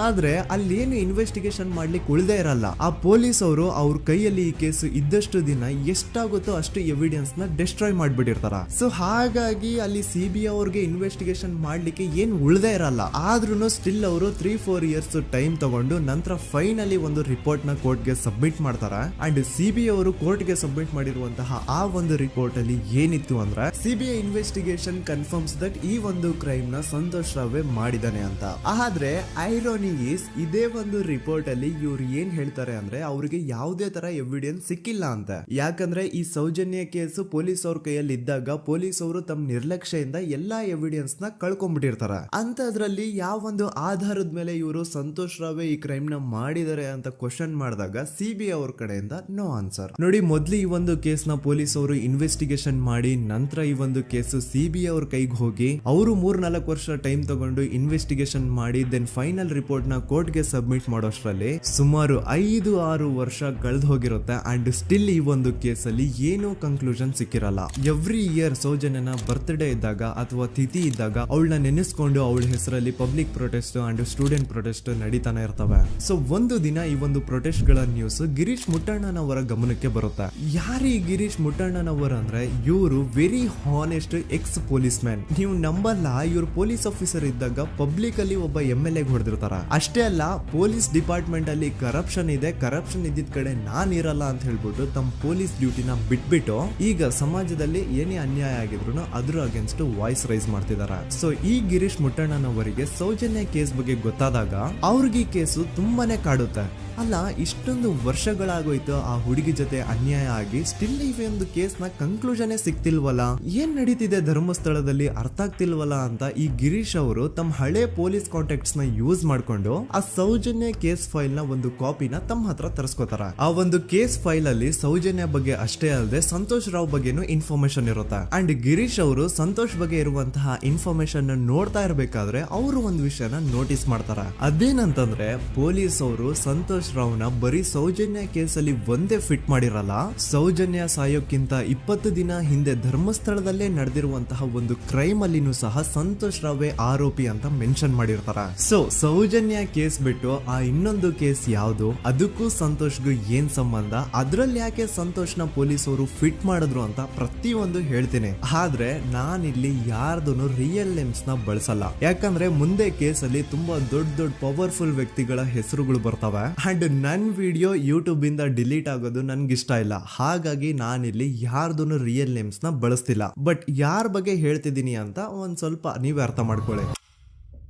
ಆದ್ರೆ ಅಲ್ಲೇನು ಇನ್ವೆಸ್ಟಿಗೇಷನ್ ಮಾಡ್ಲಿಕ್ಕೆ ಉಳಿದೇ ಇರಲ್ಲ. ಆ ಪೊಲೀಸ್ ಅವರು ಅವ್ರ ಕೈಯಲ್ಲಿ ಈ ಕೇಸ್ ಇದ್ದಷ್ಟು ದಿನ ಎಷ್ಟಾಗುತ್ತೋ ಅಷ್ಟು ಎವಿಡೆನ್ಸ್ ನ ಡಿಸ್ಟ್ರಾಯ್ ಮಾಡ್ಬಿಟ್ಟಿರ್ತಾರ. ಸೊ ಹಾಗಾಗಿ ಅಲ್ಲಿ ಸಿಬಿಐ ಅವ್ರಿಗೆ ಇನ್ವೆಸ್ಟಿಗೇಷನ್ ಮಾಡ್ಲಿಕ್ಕೆ ಏನ್ ಉಳಿದೇ ಇರಲ್ಲ. ಆದ್ರೂ ಸ್ಟಿಲ್ ಅವರು 3-4 ಇಯರ್ಸ್ ಟೈಮ್ ತಗೊಂಡು ನಂತರ ಫೈನಲಿ ಒಂದು ರಿಪೋರ್ಟ್ ನ ಕೋರ್ಟ್ ಗೆ ಸಬ್ಮಿಟ್ ಮಾಡ್ತಾರ. ಅಂಡ್ ಸಿಬಿಐ ಅವರು ಕೋರ್ಟ್ ಗೆ ಸಬ್ಮಿಟ್ ಮಾಡಿರುವಂತಹ ಆ ಒಂದು ರಿಪೋರ್ಟ್ ಅಲ್ಲಿ ಏನಿತ್ತು ಅಂದ್ರೆ ಸಿಬಿಐ ಇನ್ವೆಸ್ಟಿಗೇಷನ್ ಕನ್ಫರ್ಮ್ಸ್ ದಟ್ ಈ ಒಂದು ಕ್ರೈಮ್ ನ ಸಂತೋಷ್ ರಾವೇ ಮಾಡಿದಾನೆ ಅಂತ. ಆದ್ರೆ ಐರಾನಿ ಈಸ್ ಇದೇ ಒಂದು ರಿಪೋರ್ಟ್ ಅಲ್ಲಿ ಇವ್ರು ಏನ್ ಹೇಳ್ತಾರೆ ಅಂದ್ರೆ ಅವ್ರಿಗೆ ಯಾವುದೇ ತರ ಎವಿಡೆನ್ಸ್ ಸಿಕ್ಕಿಲ್ಲ ಅಂತ. ಯಾಕಂದ್ರೆ ಈ ಸೌಜನ್ಯ ಕೇಸು ಪೊಲೀಸ್ ಅವ್ರ ಕೈಯಲ್ಲಿ ಇದ್ದಾಗ ಪೊಲೀಸ್ ಅವರು ತಮ್ಮ ನಿರ್ಲಕ್ಷ್ಯದಿಂದ ಎಲ್ಲಾ ಎವಿಡೆನ್ಸ್ ನ ಕಳ್ಕೊಂಡ್ಬಿಟ್ಟಿರ್ತಾರೆ. ಅಂತದ್ರಲ್ಲಿ ಯಾವ ಒಂದು ಆಧಾರದ ಮೇಲೆ ಇವರು ಸಂತೋಷ್ ರಾವೇ ಈ ಕ್ರೈಮ್ ನ ಮಾಡಿದ್ದಾರೆ ಅಂತ ಕ್ವಶನ್ ಮಾಡಿದಾಗ ಸಿಬಿಐ ಅವ್ರ ಕಡೆಯಿಂದ ನೋ ಆನ್ಸರ್. ನೋಡಿ, ಮೊದ್ಲು ಈ ಒಂದು ಕೇಸ್ ನ ಪೊಲೀಸ್ ಅವರು ಇನ್ವೆಸ್ಟಿಗೇಷನ್ ಮಾಡಿ ನಂತರ ಈ ಒಂದು ಕೇಸು ಸಿಬಿಐ ಅವ್ರ ಕೈಗೆ ಹೋಗಿ ಅವರು 3-4 ವರ್ಷ ಟೈಮ್ ತಗೊಂಡು ಇನ್ವೆಸ್ಟಿಗೇಷನ್ ಮಾಡಿ ದೆನ್ ಫೈನಲ್ ರಿಪೋರ್ಟ್ ನ ಕೋರ್ಟ್ ಗೆ ಸಬ್ಮಿಟ್ ಮಾಡೋಷ್ಟ್ರಲ್ಲಿ ಸುಮಾರು 5-6 ವರ್ಷ ಕಳೆದು ಹೋಗಿರುತ್ತೆ. ಅಂಡ್ ಸ್ಟಿಲ್ ಈ ಒಂದು ಕೇಸಲ್ಲಿ ಏನೂ ಕನ್ಕ್ಲೂಷನ್ ಸಿಕ್ಕಿರಲ್ಲ. ಎವ್ರಿ ಇಯರ್ ಸೌಜನ್ಯನ ಬರ್ತ್ಡೇ ಇದ್ದಾಗ ಅಥವಾ ತಿಥಿ ಇದ್ದಾಗ ಅವಳನ್ನ ನೆನೆಸ್ಕೊಂಡು ಅವಳ ಹೆಸರಲ್ಲಿ public protest and student protest ನಡೀತಾನೆ ಇರ್ತವೆ. ಸೊ ಒಂದು ದಿನ ಈ ಒಂದು ಪ್ರೊಟೆಸ್ಟ್ ಗಳ ನ್ಯೂಸ್ ಗಿರೀಶ್ ಮುಟ್ಟಣ್ಣನವರ ಗಮನಕ್ಕೆ ಬರುತ್ತೆ. ಯಾರು ಈ ಗಿರೀಶ್ ಮುಟ್ಟಣ್ಣನವರ ಅಂದ್ರೆ ಇವರು very honest X police man. ನೀವು ನಂಬಲ್ಲ, ಇವ್ರು ಪೊಲೀಸ್ ಆಫೀಸರ್ ಇದ್ದಾಗ ಪಬ್ಲಿಕ್ ಅಲ್ಲಿ ಒಬ್ಬ MLA ಹೊಡೆದಿರ್ತಾರ. ಅಷ್ಟೇ ಅಲ್ಲ, ಪೊಲೀಸ್ ಡಿಪಾರ್ಟ್ಮೆಂಟ್ ಅಲ್ಲಿ ಕರಪ್ಷನ್ ಇದೆ, ಕರಪ್ಷನ್ ಇದ್ದಿದ್ ಕಡೆ ನಾನ್ ಇರಲ್ಲ ಅಂತ ಹೇಳ್ಬಿಟ್ಟು ತಮ್ಮ ಪೊಲೀಸ್ ಡ್ಯೂಟಿನ ಬಿಟ್ಬಿಟ್ಟು ಈಗ ಸಮಾಜದಲ್ಲಿ ಏನೇ ಅನ್ಯಾಯ ಆಗಿದ್ರು ಅದ್ರ ಅಗೇನ್ಸ್ಟ್ ವಾಯ್ಸ್ ರೈಸ್ ಮಾಡ್ತಿದಾರೆ. ಸೊ ಈ ಗಿರೀಶ್ ಮುಟ್ಟಣ್ಣನವರಿಗೆ ಸೌಜನ್ಯ ಕೇಸ್ ಬಗ್ಗೆ ಗೊತ್ತಾದಾಗ ಅವ್ರಿಗೆ ಈ ಕೇಸು ತುಂಬಾನೇ ಕಾಡುತ್ತೆ. ಅಲ್ಲ, ಇಷ್ಟೊಂದು ವರ್ಷಗಳಾಗೋಯ್ತು ಆ ಹುಡುಗಿ ಜೊತೆ ಅನ್ಯಾಯ ಆಗಿ ಸ್ಟಿಲ್ ಈ ಒಂದು ಕೇಸ್ ನ ಕನ್ಕ್ಲೂಷನ್ ಸಿಕ್ತಿಲ್ವಲ್ಲ, ಏನ್ ನಡೀತಿದೆ ಧರ್ಮಸ್ಥಳದಲ್ಲಿ ಅರ್ಥ ಆಗ್ತಿಲ್ವಲ್ಲ ಅಂತ ಈ ಗಿರೀಶ್ ಅವರು ತಮ್ಮ ಹಳೆ ಪೊಲೀಸ್ ಕಾಂಟ್ಯಾಕ್ಟ್ಸ್ ನ ಯೂಸ್ ಮಾಡ್ಕೊಂಡು ಆ ಸೌಜನ್ಯ ಕೇಸ್ ಫೈಲ್ ನ ಒಂದು ಕಾಪಿನ ತಮ್ಮ ಹತ್ರ ತರಿಸ್ಕೋತಾರ. ಆ ಒಂದು ಕೇಸ್ ಫೈಲ್ ಅಲ್ಲಿ ಸೌಜನ್ಯ ಬಗ್ಗೆ ಅಷ್ಟೇ ಅಲ್ಲದೆ ಸಂತೋಷ್ ರಾವ್ ಬಗ್ಗೆನೂ ಇನ್ಫಾರ್ಮೇಶನ್ ಇರುತ್ತೆ. ಅಂಡ್ ಗಿರೀಶ್ ಅವರು ಸಂತೋಷ್ ಬಗ್ಗೆ ಇರುವಂತಹ ಇನ್ಫಾರ್ಮೇಶನ್ ನೋಡ್ತಾ ಇರ್ಬೇಕಾದ್ರೆ ಅವರು ಒಂದು ವಿಷಯನ ನೋಟಿಸ್ ಮಾಡ್ತಾರ. ಅದೇನಂತಂದ್ರೆ ಪೊಲೀಸ್ ಅವರು ಸಂತೋಷ್ ರಾವ್ನ ಬರೀ ಸೌಜನ್ಯ ಕೇಸಲ್ಲಿ ಒಂದೇ ಫಿಟ್ ಮಾಡಿರಲ್ಲ, ಸೌಜನ್ಯ ಸಾಯೋಕ್ಕಿಂತ 20 ದಿನ ಹಿಂದೆ ಧರ್ಮಸ್ಥಳದಲ್ಲೇ ನಡೆದಿರುವಂತಹ ಒಂದು ಕ್ರೈಮ್ ಅಲ್ಲಿನೂ ಸಹ ಸಂತೋಷ್ ರಾವೇ ಆರೋಪಿ ಅಂತ ಮೆನ್ಷನ್ ಮಾಡಿರ್ತಾರ. ಸೊ ಸೌಜನ್ಯ ಕೇಸ್ ಬಿಟ್ಟು ಆ ಇನ್ನೊಂದು ಕೇಸ್ ಯಾವುದು, ಅದಕ್ಕೂ ಸಂತೋಷ್ಗೂ ಏನ್ ಸಂಬಂಧ, ಅದ್ರಲ್ಲಿ ಯಾಕೆ ಸಂತೋಷ್ನ ಪೊಲೀಸ್ ಅವರು ಫಿಟ್ ಮಾಡಿದ್ರು ಅಂತ ಪ್ರತಿಯೊಂದು ಹೇಳ್ತೀನಿ. ಆದ್ರೆ ನಾನಿಲ್ಲಿ ಯಾರ್ದು ರಿಯಲ್ ನೇಮ್ಸ್ ನ ಬಳಸಲ್ಲ. ಯಾಕಂದ್ರೆ ಮುಂದೆ ಕೇಸಲ್ಲಿ ತುಂಬಾ ದೊಡ್ಡ ಪವರ್ಫುಲ್ ವ್ಯಕ್ತಿಗಳ ಹೆಸರುಗಳು ಬರ್ತವೆ. ಅಂಡ್ ನನ್ ವಿಡಿಯೋ ಯೂಟ್ಯೂಬ್ ಇಂದ ಡಿಲೀಟ್ ಆಗೋದು ನನ್ಗೆ ಇಷ್ಟ ಇಲ್ಲ. ಹಾಗಾಗಿ ನಾನಿಲ್ಲಿ ಯಾರ್ದು ರಿಯಲ್ ನೇಮ್ಸ್ ನ ಬಳಸ್ತಿಲ್ಲ. ಬಟ್ ಯಾರ ಬಗ್ಗೆ ಹೇಳ್ತಿದ್ದೀನಿ ಅಂತ ಒಂದ್ ಸ್ವಲ್ಪ ನೀವೇ ಅರ್ಥ ಮಾಡ್ಕೊಳ್ಳಿ.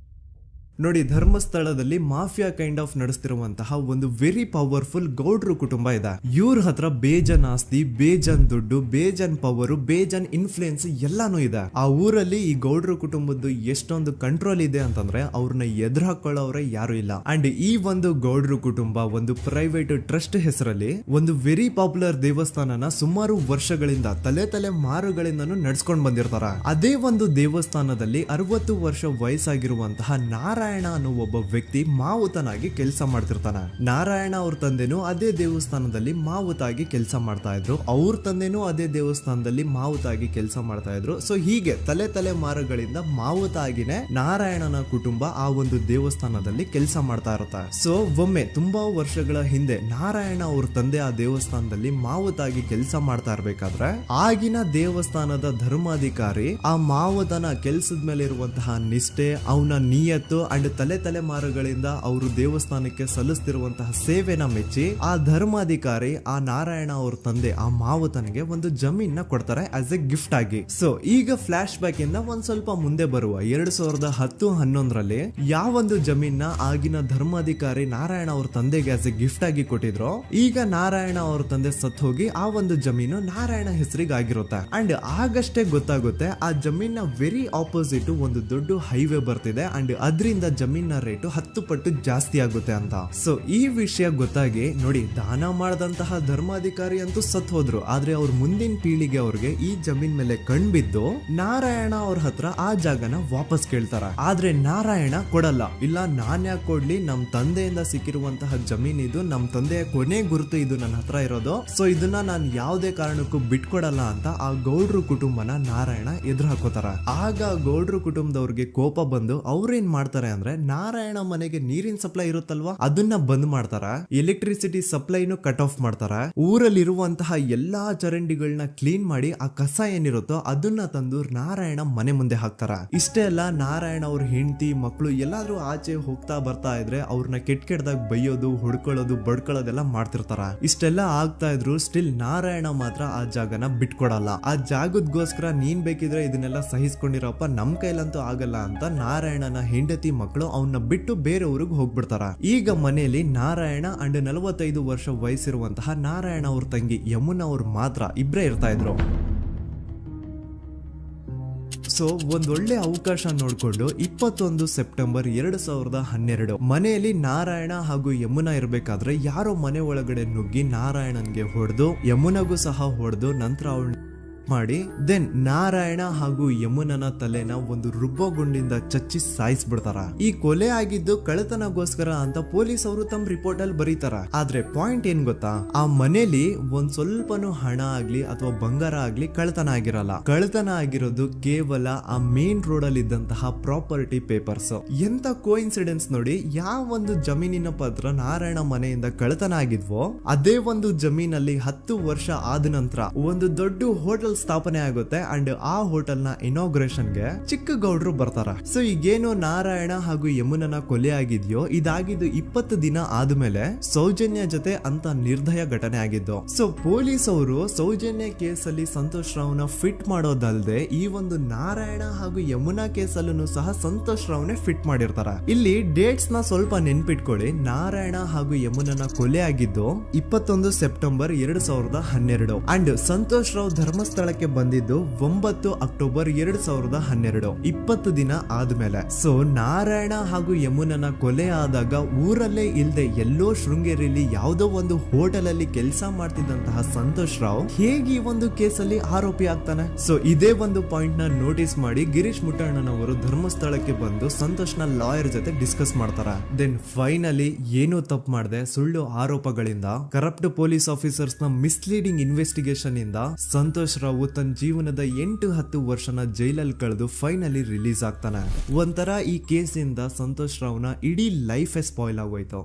ನೋಡಿ, ಧರ್ಮಸ್ಥಳದಲ್ಲಿ ಮಾಫಿಯಾ ಕೈಂಡ್ ಆಫ್ ನಡೆಸ್ತಿರುವಂತಹ ಒಂದು ವೆರಿ ಪವರ್ಫುಲ್ ಗೌಡ್ರು ಕುಟುಂಬ ಇದೆ. ಇವ್ರ ಹತ್ರ ಬೇಜನ್ ಆಸ್ತಿ, ಬೇಜನ್ ದುಡ್ಡು, ಬೇಜನ್ ಪವರ್, ಬೇಜನ್ ಇನ್ಫ್ಲೂಯೆನ್ಸ್ ಎಲ್ಲಾನು ಇದೆ. ಆ ಊರಲ್ಲಿ ಈ ಗೌಡ್ರು ಕುಟುಂಬದ್ದು ಎಷ್ಟೊಂದು ಕಂಟ್ರೋಲ್ ಇದೆ ಅಂತಂದ್ರೆ ಅವ್ರನ್ನ ಎದುರು ಹಾಕೊಳ್ಳೋರೆ ಯಾರು ಇಲ್ಲ. ಅಂಡ್ ಈ ಒಂದು ಗೌಡ್ರು ಕುಟುಂಬ ಒಂದು ಪ್ರೈವೇಟ್ ಟ್ರಸ್ಟ್ ಹೆಸರಲ್ಲಿ ಒಂದು ವೆರಿ ಪಾಪ್ಯುಲರ್ ದೇವಸ್ಥಾನನ ಸುಮಾರು ವರ್ಷಗಳಿಂದ ತಲೆ ಮಾರುಗಳಿಂದನೂ ನಡ್ಸ್ಕೊಂಡ್ ಬಂದಿರ್ತಾರ. ಅದೇ ಒಂದು ದೇವಸ್ಥಾನದಲ್ಲಿ 60 ವರ್ಷ ವಯಸ್ಸಾಗಿರುವಂತಹ ನಾರಾಯಣ ಅನ್ನೋ ಒಬ್ಬ ವ್ಯಕ್ತಿ ಮಾವುತನಾಗಿ ಕೆಲಸ ಮಾಡ್ತಿರ್ತಾನೆ. ನಾರಾಯಣ ಅವ್ರ ತಂದೆನೂ ಅದೇ ದೇವಸ್ಥಾನದಲ್ಲಿ ಮಾವುತಾಗಿ ಕೆಲಸ ಮಾಡ್ತಾ ಇದ್ರು, ಅವ್ರ ತಂದೆನೂ ಅದೇ ದೇವಸ್ಥಾನದಲ್ಲಿ ಮಾವುತಾಗಿ ಕೆಲಸ ಮಾಡ್ತಾ ಇದ್ರು. ಸೊ ಹೀಗೆ ತಲೆ ಮಾರುಗಳಿಂದ ಮಾವುತಾಗಿನೇ ನಾರಾಯಣನ ಕುಟುಂಬ ಆ ಒಂದು ದೇವಸ್ಥಾನದಲ್ಲಿ ಕೆಲಸ ಮಾಡ್ತಾ ಇರುತ್ತೆ. ಸೊ ಒಮ್ಮೆ ತುಂಬಾ ವರ್ಷಗಳ ಹಿಂದೆ ನಾರಾಯಣ ಅವ್ರ ತಂದೆ ಆ ದೇವಸ್ಥಾನದಲ್ಲಿ ಮಾವುತಾಗಿ ಕೆಲಸ ಮಾಡ್ತಾ ಇರ್ಬೇಕಾದ್ರೆ ಆಗಿನ ದೇವಸ್ಥಾನದ ಧರ್ಮಾಧಿಕಾರಿ ಆ ಮಾವುತನ ಕೆಲಸದ ಮೇಲೆ ಇರುವಂತಹ ನಿಷ್ಠೆ, ಅವನ ನಿಯತ್ತು ಅಂಡ್ ತಲೆಮಾರುಗಳಿಂದ ಅವರು ದೇವಸ್ಥಾನಕ್ಕೆ ಸಲ್ಲಿಸ್ತಿರುವಂತಹ ಸೇವೆನ ಮೆಚ್ಚಿ ಆ ಧರ್ಮಾಧಿಕಾರಿ ಆ ನಾರಾಯಣ ಅವ್ರ ತಂದೆ ಆ ಮಾವುತನಿಗೆ ಒಂದು ಜಮೀನ ಕೊಡ್ತಾರೆ ಆಸ್ ಎ ಗಿಫ್ಟ್ ಆಗಿ. ಸೊ ಈಗ ಫ್ಲಾಶ್ ಬ್ಯಾಕ್ ಇಂದ ಒಂದ್ ಸ್ವಲ್ಪ ಮುಂದೆ ಬರುವ 2010-11ರಲ್ಲಿ ಯಾವೊಂದು ಜಮೀನ ಆಗಿನ ಧರ್ಮಾಧಿಕಾರಿ ನಾರಾಯಣ ಅವ್ರ ತಂದೆಗೆ ಆಸ್ ಎ ಗಿಫ್ಟ್ ಆಗಿ ಕೊಟ್ಟಿದ್ರು, ಈಗ ನಾರಾಯಣ ಅವ್ರ ತಂದೆ ಸತ್ ಹೋಗಿ ಆ ಒಂದು ಜಮೀನು ನಾರಾಯಣ ಹೆಸರಿಗೆ ಆಗಿರುತ್ತೆ. ಅಂಡ್ ಆಗಷ್ಟೇ ಗೊತ್ತಾಗುತ್ತೆ ಆ ಜಮೀನ ವೆರಿ ಆಪೋಸಿಟ್ ಒಂದು ದೊಡ್ಡ ಹೈವೇ ಬರ್ತಿದೆ ಅಂಡ್ ಅದರಿಂದ ಜಮೀನ ರೇಟು 10 ಪಟ್ಟು ಜಾಸ್ತಿ ಆಗುತ್ತೆ ಅಂತ. ಸೊ ಈ ವಿಷಯ ಗೊತ್ತಾಗಿ ನೋಡಿ, ದಾನ ಮಾಡದಂತಹ ಧರ್ಮಾಧಿಕಾರಿ ಅಂತೂ ಸತ್ ಹೋದ್ರು, ಆದ್ರೆ ಅವ್ರ ಮುಂದಿನ ಪೀಳಿಗೆ ಅವ್ರಿಗೆ ಈ ಜಮೀನ್ ಮೇಲೆ ಕಣ್ಬಿದ್ದು ನಾರಾಯಣ ಅವ್ರ ಹತ್ರ ಆ ಜಾಗನ ವಾಪಸ್ ಕೇಳ್ತಾರ. ಆದ್ರೆ ನಾರಾಯಣ ಕೊಡಲ್ಲ. ಇಲ್ಲ, ನಾನ್ ಯಾಕೆ ಕೊಡ್ಲಿ, ನಮ್ ತಂದೆಯಿಂದ ಸಿಕ್ಕಿರುವಂತಹ ಜಮೀನ್ ಇದು, ನಮ್ ತಂದೆಯ ಕೊನೆ ಗುರುತು ಇದು ನನ್ನ ಹತ್ರ ಇರೋದು, ಸೊ ಇದನ್ನ ನಾನು ಯಾವುದೇ ಕಾರಣಕ್ಕೂ ಬಿಟ್ಕೊಡಲ್ಲ ಅಂತ ಆ ಗೌಡ್ರು ಕುಟುಂಬನ ನಾರಾಯಣ ಎದುರು ಹಾಕೋತಾರ. ಆಗ ಗೌಡ್ರು ಕುಟುಂಬದವ್ರಿಗೆ ಕೋಪ ಬಂದು ಅವ್ರೇನ್ ಮಾಡ್ತಾರೆ ಅಂದ್ರೆ ನಾರಾಯಣ ಮನೆಗೆ ನೀರಿನ ಸಪ್ಲೈ ಇರುತ್ತಲ್ವಾ ಅದನ್ನ ಬಂದ್ ಮಾಡ್ತಾರ, ಎಲೆಕ್ಟ್ರಿಸಿಟಿ ಸಪ್ಲೈನು ಕಟ್ ಆಫ್ ಮಾಡ್ತಾರ, ಊರಲ್ಲಿರುವಂತಹ ಎಲ್ಲಾ ಚರಂಡಿಗಳನ್ನ ಕ್ಲೀನ್ ಮಾಡಿ ಆ ಕಸ ಏನಿರುತ್ತೋ ಅದನ್ನ ತಂದು ನಾರಾಯಣ ಮನೆ ಮುಂದೆ ಹಾಕ್ತಾರ. ಇಷ್ಟೇ ಅಲ್ಲ, ನಾರಾಯಣ ಅವ್ರ ಹೆಂಡತಿ ಮಕ್ಕಳು ಎಲ್ಲಾದ್ರೂ ಆಚೆ ಹೋಗ್ತಾ ಬರ್ತಾ ಇದ್ರೆ ಅವ್ರನ್ನ ಕೆಟ್ಟದಾಗ ಬೈಯೋದು, ಹೊಡ್ಕೊಳ್ಳೋದು, ಬಡ್ಕೊಳ್ಳೋದೆಲ್ಲ ಮಾಡ್ತಿರ್ತಾರ. ಇಷ್ಟೆಲ್ಲ ಆಗ್ತಾ ಇದ್ರು ಸ್ಟಿಲ್ ನಾರಾಯಣ ಮಾತ್ರ ಆ ಜಾಗನ ಬಿಟ್ಕೊಡಲ್ಲ. ಆ ಜಾಗದಗೋಸ್ಕರ ನೀನ್ ಬೇಕಿದ್ರೆ ಇದನ್ನೆಲ್ಲ ಸಹಿಸ್ಕೊಂಡಿರಪ್ಪ, ನಮ್ ಕೈಲಂತೂ ಆಗಲ್ಲ ಅಂತ ನಾರಾಯಣನ ಹೆಂಡತಿ ಮಕ್ಕಳು ಅವನ್ನ ಬಿಟ್ಟು ಬೇರೆ ಊರಿಗೆ ಹೋಗ್ಬಿಡ್ತಾರ. ಈಗ ಮನೆಯಲ್ಲಿ ನಾರಾಯಣ ಅಂಡ್ 45 ವರ್ಷ ವಯಸ್ಸಿರುವಂತಹ ನಾರಾಯಣ ಅವ್ರ ತಂಗಿ ಯಮುನಾ ಅವ್ರು ಮಾತ್ರ ಇಬ್ರೇ ಇರ್ತಾ ಇದ್ರು. ಸೊ ಒಂದೊಳ್ಳೆ ಅವಕಾಶ ನೋಡ್ಕೊಂಡು 21 ಸೆಪ್ಟೆಂಬರ್ 2012 ಮನೆಯಲ್ಲಿ ನಾರಾಯಣ ಹಾಗೂ ಯಮುನಾ ಇರ್ಬೇಕಾದ್ರೆ ಯಾರೋ ಮನೆ ಒಳಗಡೆ ನುಗ್ಗಿ ನಾರಾಯಣನ್ಗೆ ಹೊಡೆದು ಯಮುನಾಗೂ ಸಹ ಹೊಡೆದು ನಂತರ ಅವಳು ಮಾಡಿ ದೆನ್ ನಾರಾಯಣ ಹಾಗೂ ಯಮುನನ ತಲೆನ ಒಂದು ರುಬ್ಬಗುಂಡಿಂದ ಚಚ್ಚಿ ಸಾಯಿಸ್ಬಿಡ್ತಾರ. ಈ ಕೊಲೆ ಆಗಿದ್ದು ಕಳ್ಳತನಗೋಸ್ಕರ ಅಂತ ಪೊಲೀಸ್ ಅವರು ತಮ್ಮ ರಿಪೋರ್ಟ್ ಅಲ್ಲಿ ಬರೀತಾರ. ಆದ್ರೆ ಪಾಯಿಂಟ್ ಏನ್ ಗೊತ್ತಾ, ಆ ಮನೇಲಿ ಒಂದ್ ಸ್ವಲ್ಪನೂ ಹಣ ಆಗ್ಲಿ ಅಥವಾ ಬಂಗಾರ ಆಗ್ಲಿ ಕಳ್ಳತನ ಆಗಿರಲ್ಲ. ಕಳ್ಳತನ ಆಗಿರೋದು ಕೇವಲ ಆ ಮೇನ್ ರೋಡ್ ಅಲ್ಲಿ ಇದ್ದಂತಹ ಪ್ರಾಪರ್ಟಿ ಪೇಪರ್ಸ್. ಎಂತ ಕೋಇನ್ಸಿಡೆನ್ಸ್ ನೋಡಿ, ಯಾವ ಒಂದು ಜಮೀನಿನ ಪತ್ರ ನಾರಾಯಣ ಮನೆಯಿಂದ ಕಳ್ಳತನ ಆಗಿದ್ವೋ ಅದೇ ಒಂದು ಜಮೀನಲ್ಲಿ 10 ವರ್ಷ ಆದ ನಂತರ ಒಂದು ದೊಡ್ಡ ಹೋಟೆಲ್ ಸ್ಥಾಪನೆ ಆಗುತ್ತೆ ಅಂಡ್ ಆ ಹೋಟೆಲ್ ನ ಇನಾಗ್ರೇಷನ್ ಗೆ ಚಿಕ್ಕ ಗೌಡ್ರು ಬರ್ತಾರ. ಸೊ ಈಗೇನು ನಾರಾಯಣ ಹಾಗೂ ಯಮುನನ ಕೊಲೆ ಆಗಿದ್ಯೋ ಇದಾಗಿದ್ದು 20 ದಿನ ಆದ್ಮೇಲೆ ಸೌಜನ್ಯ ಜೊತೆ ಅಂತ ನಿರ್ದಯ ಘಟನೆ ಆಗಿದ್ದು. ಸೊ ಪೊಲೀಸ್ ಅವರು ಸೌಜನ್ಯ ಕೇಸಲ್ಲಿ ಸಂತೋಷ್ ರಾವ್ನ ಫಿಟ್ ಮಾಡೋದಲ್ದೆ ಈ ಒಂದು ನಾರಾಯಣ ಹಾಗೂ ಯಮುನಾ ಕೇಸಲ್ಲೂ ಸಹ ಸಂತೋಷ್ ರಾವ್ನೆ ಫಿಟ್ ಮಾಡಿರ್ತಾರ. ಇಲ್ಲಿ ಡೇಟ್ಸ್ ನ ಸ್ವಲ್ಪ ನೆನ್ಪಿಟ್ಕೊಳ್ಳಿ. ನಾರಾಯಣ ಹಾಗೂ ಯಮುನನ ಕೊಲೆ ಆಗಿದ್ದು 21 ಸೆಪ್ಟೆಂಬರ್ 2012 ಅಂಡ್ ಸಂತೋಷ್ ರಾವ್ ಧರ್ಮಸ್ಥಳ ಬಂದಿದ್ದು 9 ಅಕ್ಟೋಬರ್ 2012, 20 ದಿನ ಆದ್ಮೇಲೆ. ಸೊ ನಾರಾಯಣ ಹಾಗೂ ಯಮುನನ ಕೊಲೆ ಆದಾಗ ಊರಲ್ಲೇ ಇಲ್ದೆ ಎಲ್ಲೋ ಶೃಂಗೇರಿಯಲ್ಲಿ ಯಾವುದೋ ಒಂದು ಹೋಟೆಲ್ ಅಲ್ಲಿ ಕೆಲಸ ಮಾಡ್ತಿದ್ದಂತಹ ಸಂತೋಷ್ ರಾವ್ ಹೇಗೆ ಈ ಒಂದು ಕೇಸಲ್ಲಿ ಆರೋಪಿ ಆಗ್ತಾನೆ? ಸೊ ಇದೇ ಒಂದು ಪಾಯಿಂಟ್ ನ ನೋಟಿಸ್ ಮಾಡಿ ಗಿರೀಶ್ ಮುಟ್ಟಣ್ಣನವರು ಧರ್ಮಸ್ಥಳಕ್ಕೆ ಬಂದು ಸಂತೋಷ್ ನ ಲಾಯರ್ ಜೊತೆ ಡಿಸ್ಕಸ್ ಮಾಡ್ತಾರ. ದೆನ್ ಫೈನಲಿ ಏನೋ ತಪ್ಪು ಮಾಡದೆ ಸುಳ್ಳು ಆರೋಪಗಳಿಂದ ಕರಪ್ಟ್ ಪೊಲೀಸ್ ಆಫೀಸರ್ಸ್ ನ ಮಿಸ್ಲೀಡಿಂಗ್ ಇನ್ವೆಸ್ಟಿಗೇಷನ್ ಇಂದ ಸಂತೋಷ್ ರಾವ್ ತನ್ನ ಜೀವನದ 8-10 ವರ್ಷನ ಜೈಲಲ್ಲಿ ಕಳೆದು ಫೈನಲಿ ರಿಲೀಸ್ ಆಗ್ತಾನೆ. ಒಂಥರ ಈ ಕೇಸಿಂದ ಸಂತೋಷ್ ರಾವ್ನ ಇಡೀ ಲೈಫ್ ಸ್ಪಾಯ್ಲ್ ಆಗೋಯ್ತು.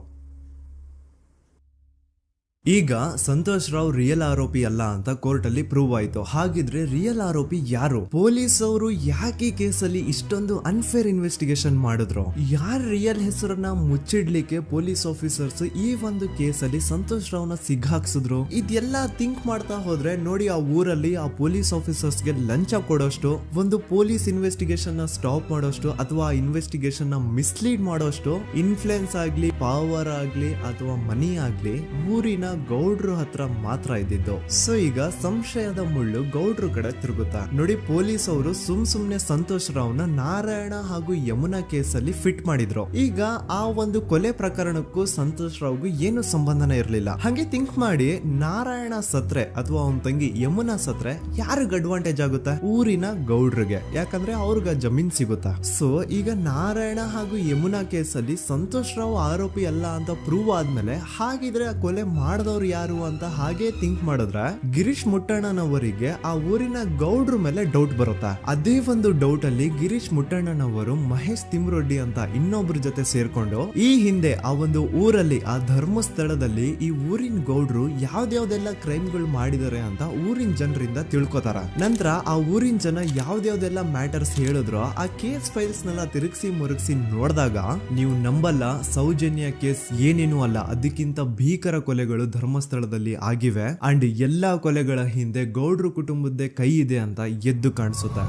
ಈಗ ಸಂತೋಷ್ ರಾವ್ ರಿಯಲ್ ಆರೋಪಿ ಅಲ್ಲ ಅಂತ ಕೋರ್ಟ್ ಅಲ್ಲಿ ಪ್ರೂವ್ ಆಯ್ತು. ಹಾಗಿದ್ರೆ ರಿಯಲ್ ಆರೋಪಿ ಯಾರು? ಪೊಲೀಸ್ ಅವರು ಯಾಕೆ ಈ ಕೇಸಲ್ಲಿ ಇಷ್ಟೊಂದು ಅನ್ಫೇರ್ ಇನ್ವೆಸ್ಟಿಗೇಷನ್ ಮಾಡಿದ್ರು? ಯಾರ ರಿಯಲ್ ಹೆಸರನ್ನ ಮುಚ್ಚಿಡ್ಲಿಕ್ಕೆ ಪೊಲೀಸ್ ಆಫೀಸರ್ಸ್ ಈ ಒಂದು ಕೇಸಲ್ಲಿ ಸಂತೋಷ್ ರಾವ್ನ ಸಿಗ್ಹಾಕ್ಸಿದ್ರು? ಇದೆಲ್ಲ ಥಿಂಕ್ ಮಾಡ್ತಾ ಹೋದ್ರೆ ನೋಡಿ, ಆ ಊರಲ್ಲಿ ಆ ಪೊಲೀಸ್ ಆಫೀಸರ್ಸ್ಗೆ ಲಂಚ ಕೊಡೋಷ್ಟು, ಒಂದು ಪೊಲೀಸ್ ಇನ್ವೆಸ್ಟಿಗೇಷನ್ ನ ಸ್ಟಾಪ್ ಮಾಡೋಷ್ಟು ಅಥವಾ ಇನ್ವೆಸ್ಟಿಗೇಷನ್ ನ ಮಿಸ್ಲೀಡ್ ಮಾಡೋಷ್ಟು ಇನ್ಫ್ಲುಯೆನ್ಸ್ ಆಗ್ಲಿ, ಪವರ್ ಆಗ್ಲಿ ಅಥವಾ ಮನಿ ಆಗ್ಲಿ ಊರಿನ ಗೌಡ್ರು ಹತ್ರ ಮಾತ್ರ ಇದ್ದಿದ್ದು. ಸೊ ಈಗ ಸಂಶಯದ ಮುಳ್ಳು ಗೌಡ್ರು ಕಡೆ ತಿರುಗುತ್ತಾ. ನೋಡಿ, ಪೊಲೀಸ್ ಅವರು ಸುಮ್ನೆ ಸಂತೋಷ್ ರಾವ್ನ ನಾರಾಯಣ ಹಾಗೂ ಯಮುನಾ ಕೇಸಲ್ಲಿ ಫಿಟ್ ಮಾಡಿದ್ರು. ಈಗ ಆ ಒಂದು ಕೊಲೆ ಪ್ರಕರಣಕ್ಕೂ ಸಂತೋಷ್ ರಾವ್ಗೂ ಏನು ಸಂಬಂಧನೇ ಇರಲಿಲ್ಲ. ಹಂಗೆ ಥಿಂಕ್ ಮಾಡಿ, ನಾರಾಯಣ ಸತ್ರೆ ಅಥವಾ ಅವನ ತಂಗಿ ಯಮುನಾ ಸತ್ರೆ ಯಾರಿಗ ಅಡ್ವಾಂಟೇಜ್ ಆಗುತ್ತೆ? ಊರಿನ ಗೌಡ್ರಿಗೆ, ಯಾಕಂದ್ರೆ ಅವ್ರಿಗೆ ಜಮೀನ್ ಸಿಗುತ್ತಾ. ಸೊ ಈಗ ನಾರಾಯಣ ಹಾಗೂ ಯಮುನಾ ಕೇಸಲ್ಲಿ ಸಂತೋಷ್ ರಾವ್ ಆರೋಪಿ ಅಲ್ಲ ಅಂತ ಪ್ರೂವ್ ಆದ್ಮೇಲೆ, ಹಾಗಿದ್ರೆ ಆ ಕೊಲೆ ಮಾಡಿದವ್ರು ಯಾರು ಅಂತ ಹಾಗೆ ಥಿಂಕ್ ಮಾಡಿದ್ರೆ ಗಿರೀಶ್ ಮುಟ್ಟಣ್ಣನವರಿಗೆ ಆ ಊರಿನ ಗೌಡ್ರ ಮೇಲೆ ಡೌಟ್ ಬರುತ್ತಾ. ಅದೇ ಒಂದು ಡೌಟ್ ಅಲ್ಲಿ ಗಿರೀಶ್ ಮುಟ್ಟಣ್ಣನವರು ಮಹೇಶ್ ತಿಮ್ರೊಡ್ಡಿ ಅಂತ ಇನ್ನೊಬ್ರ ಜೊತೆ ಸೇರ್ಕೊಂಡು ಈ ಹಿಂದೆ ಆ ಒಂದು ಊರಲ್ಲಿ, ಆ ಧರ್ಮಸ್ಥಳದಲ್ಲಿ ಈ ಊರಿನ ಗೌಡ್ರು ಯಾವ್ದಾವ್ದೆಲ್ಲ ಕ್ರೈಮ್ಗಳು ಮಾಡಿದಾರೆ ಅಂತ ಊರಿನ ಜನರಿಂದ ತಿಳ್ಕೊತಾರ. ನಂತರ ಆ ಊರಿನ ಜನ ಯಾವ್ದಾವ್ದೆಲ್ಲ ಮ್ಯಾಟರ್ಸ್ ಹೇಳಿದ್ರು ಆ ಕೇಸ್ ಫೈಲ್ಸ್ ನೆಲ್ಲ ತಿರುಗಿಸಿ ಮುರುಗಿಸಿ ನೋಡಿದಾಗ ನೀವು ನಂಬಲ್ಲ, ಸೌಜನ್ಯ ಕೇಸ್ ಏನೇನು ಅಲ್ಲ, ಅದಕ್ಕಿಂತ ಭೀಕರ ಕೊಲೆಗಳು ಧರ್ಮಸ್ಥಳದಲ್ಲಿ ಆಗಿವೆ. ಅಂಡ್ ಎಲ್ಲಾ ಕೊಲೆಗಳ ಹಿಂದೆ ಗೌಡ್ರು ಕುಟುಂಬದ್ದೇ ಕೈ ಇದೆ ಅಂತ ಎದ್ದು ಕಾಣಿಸುತ್ತೆ.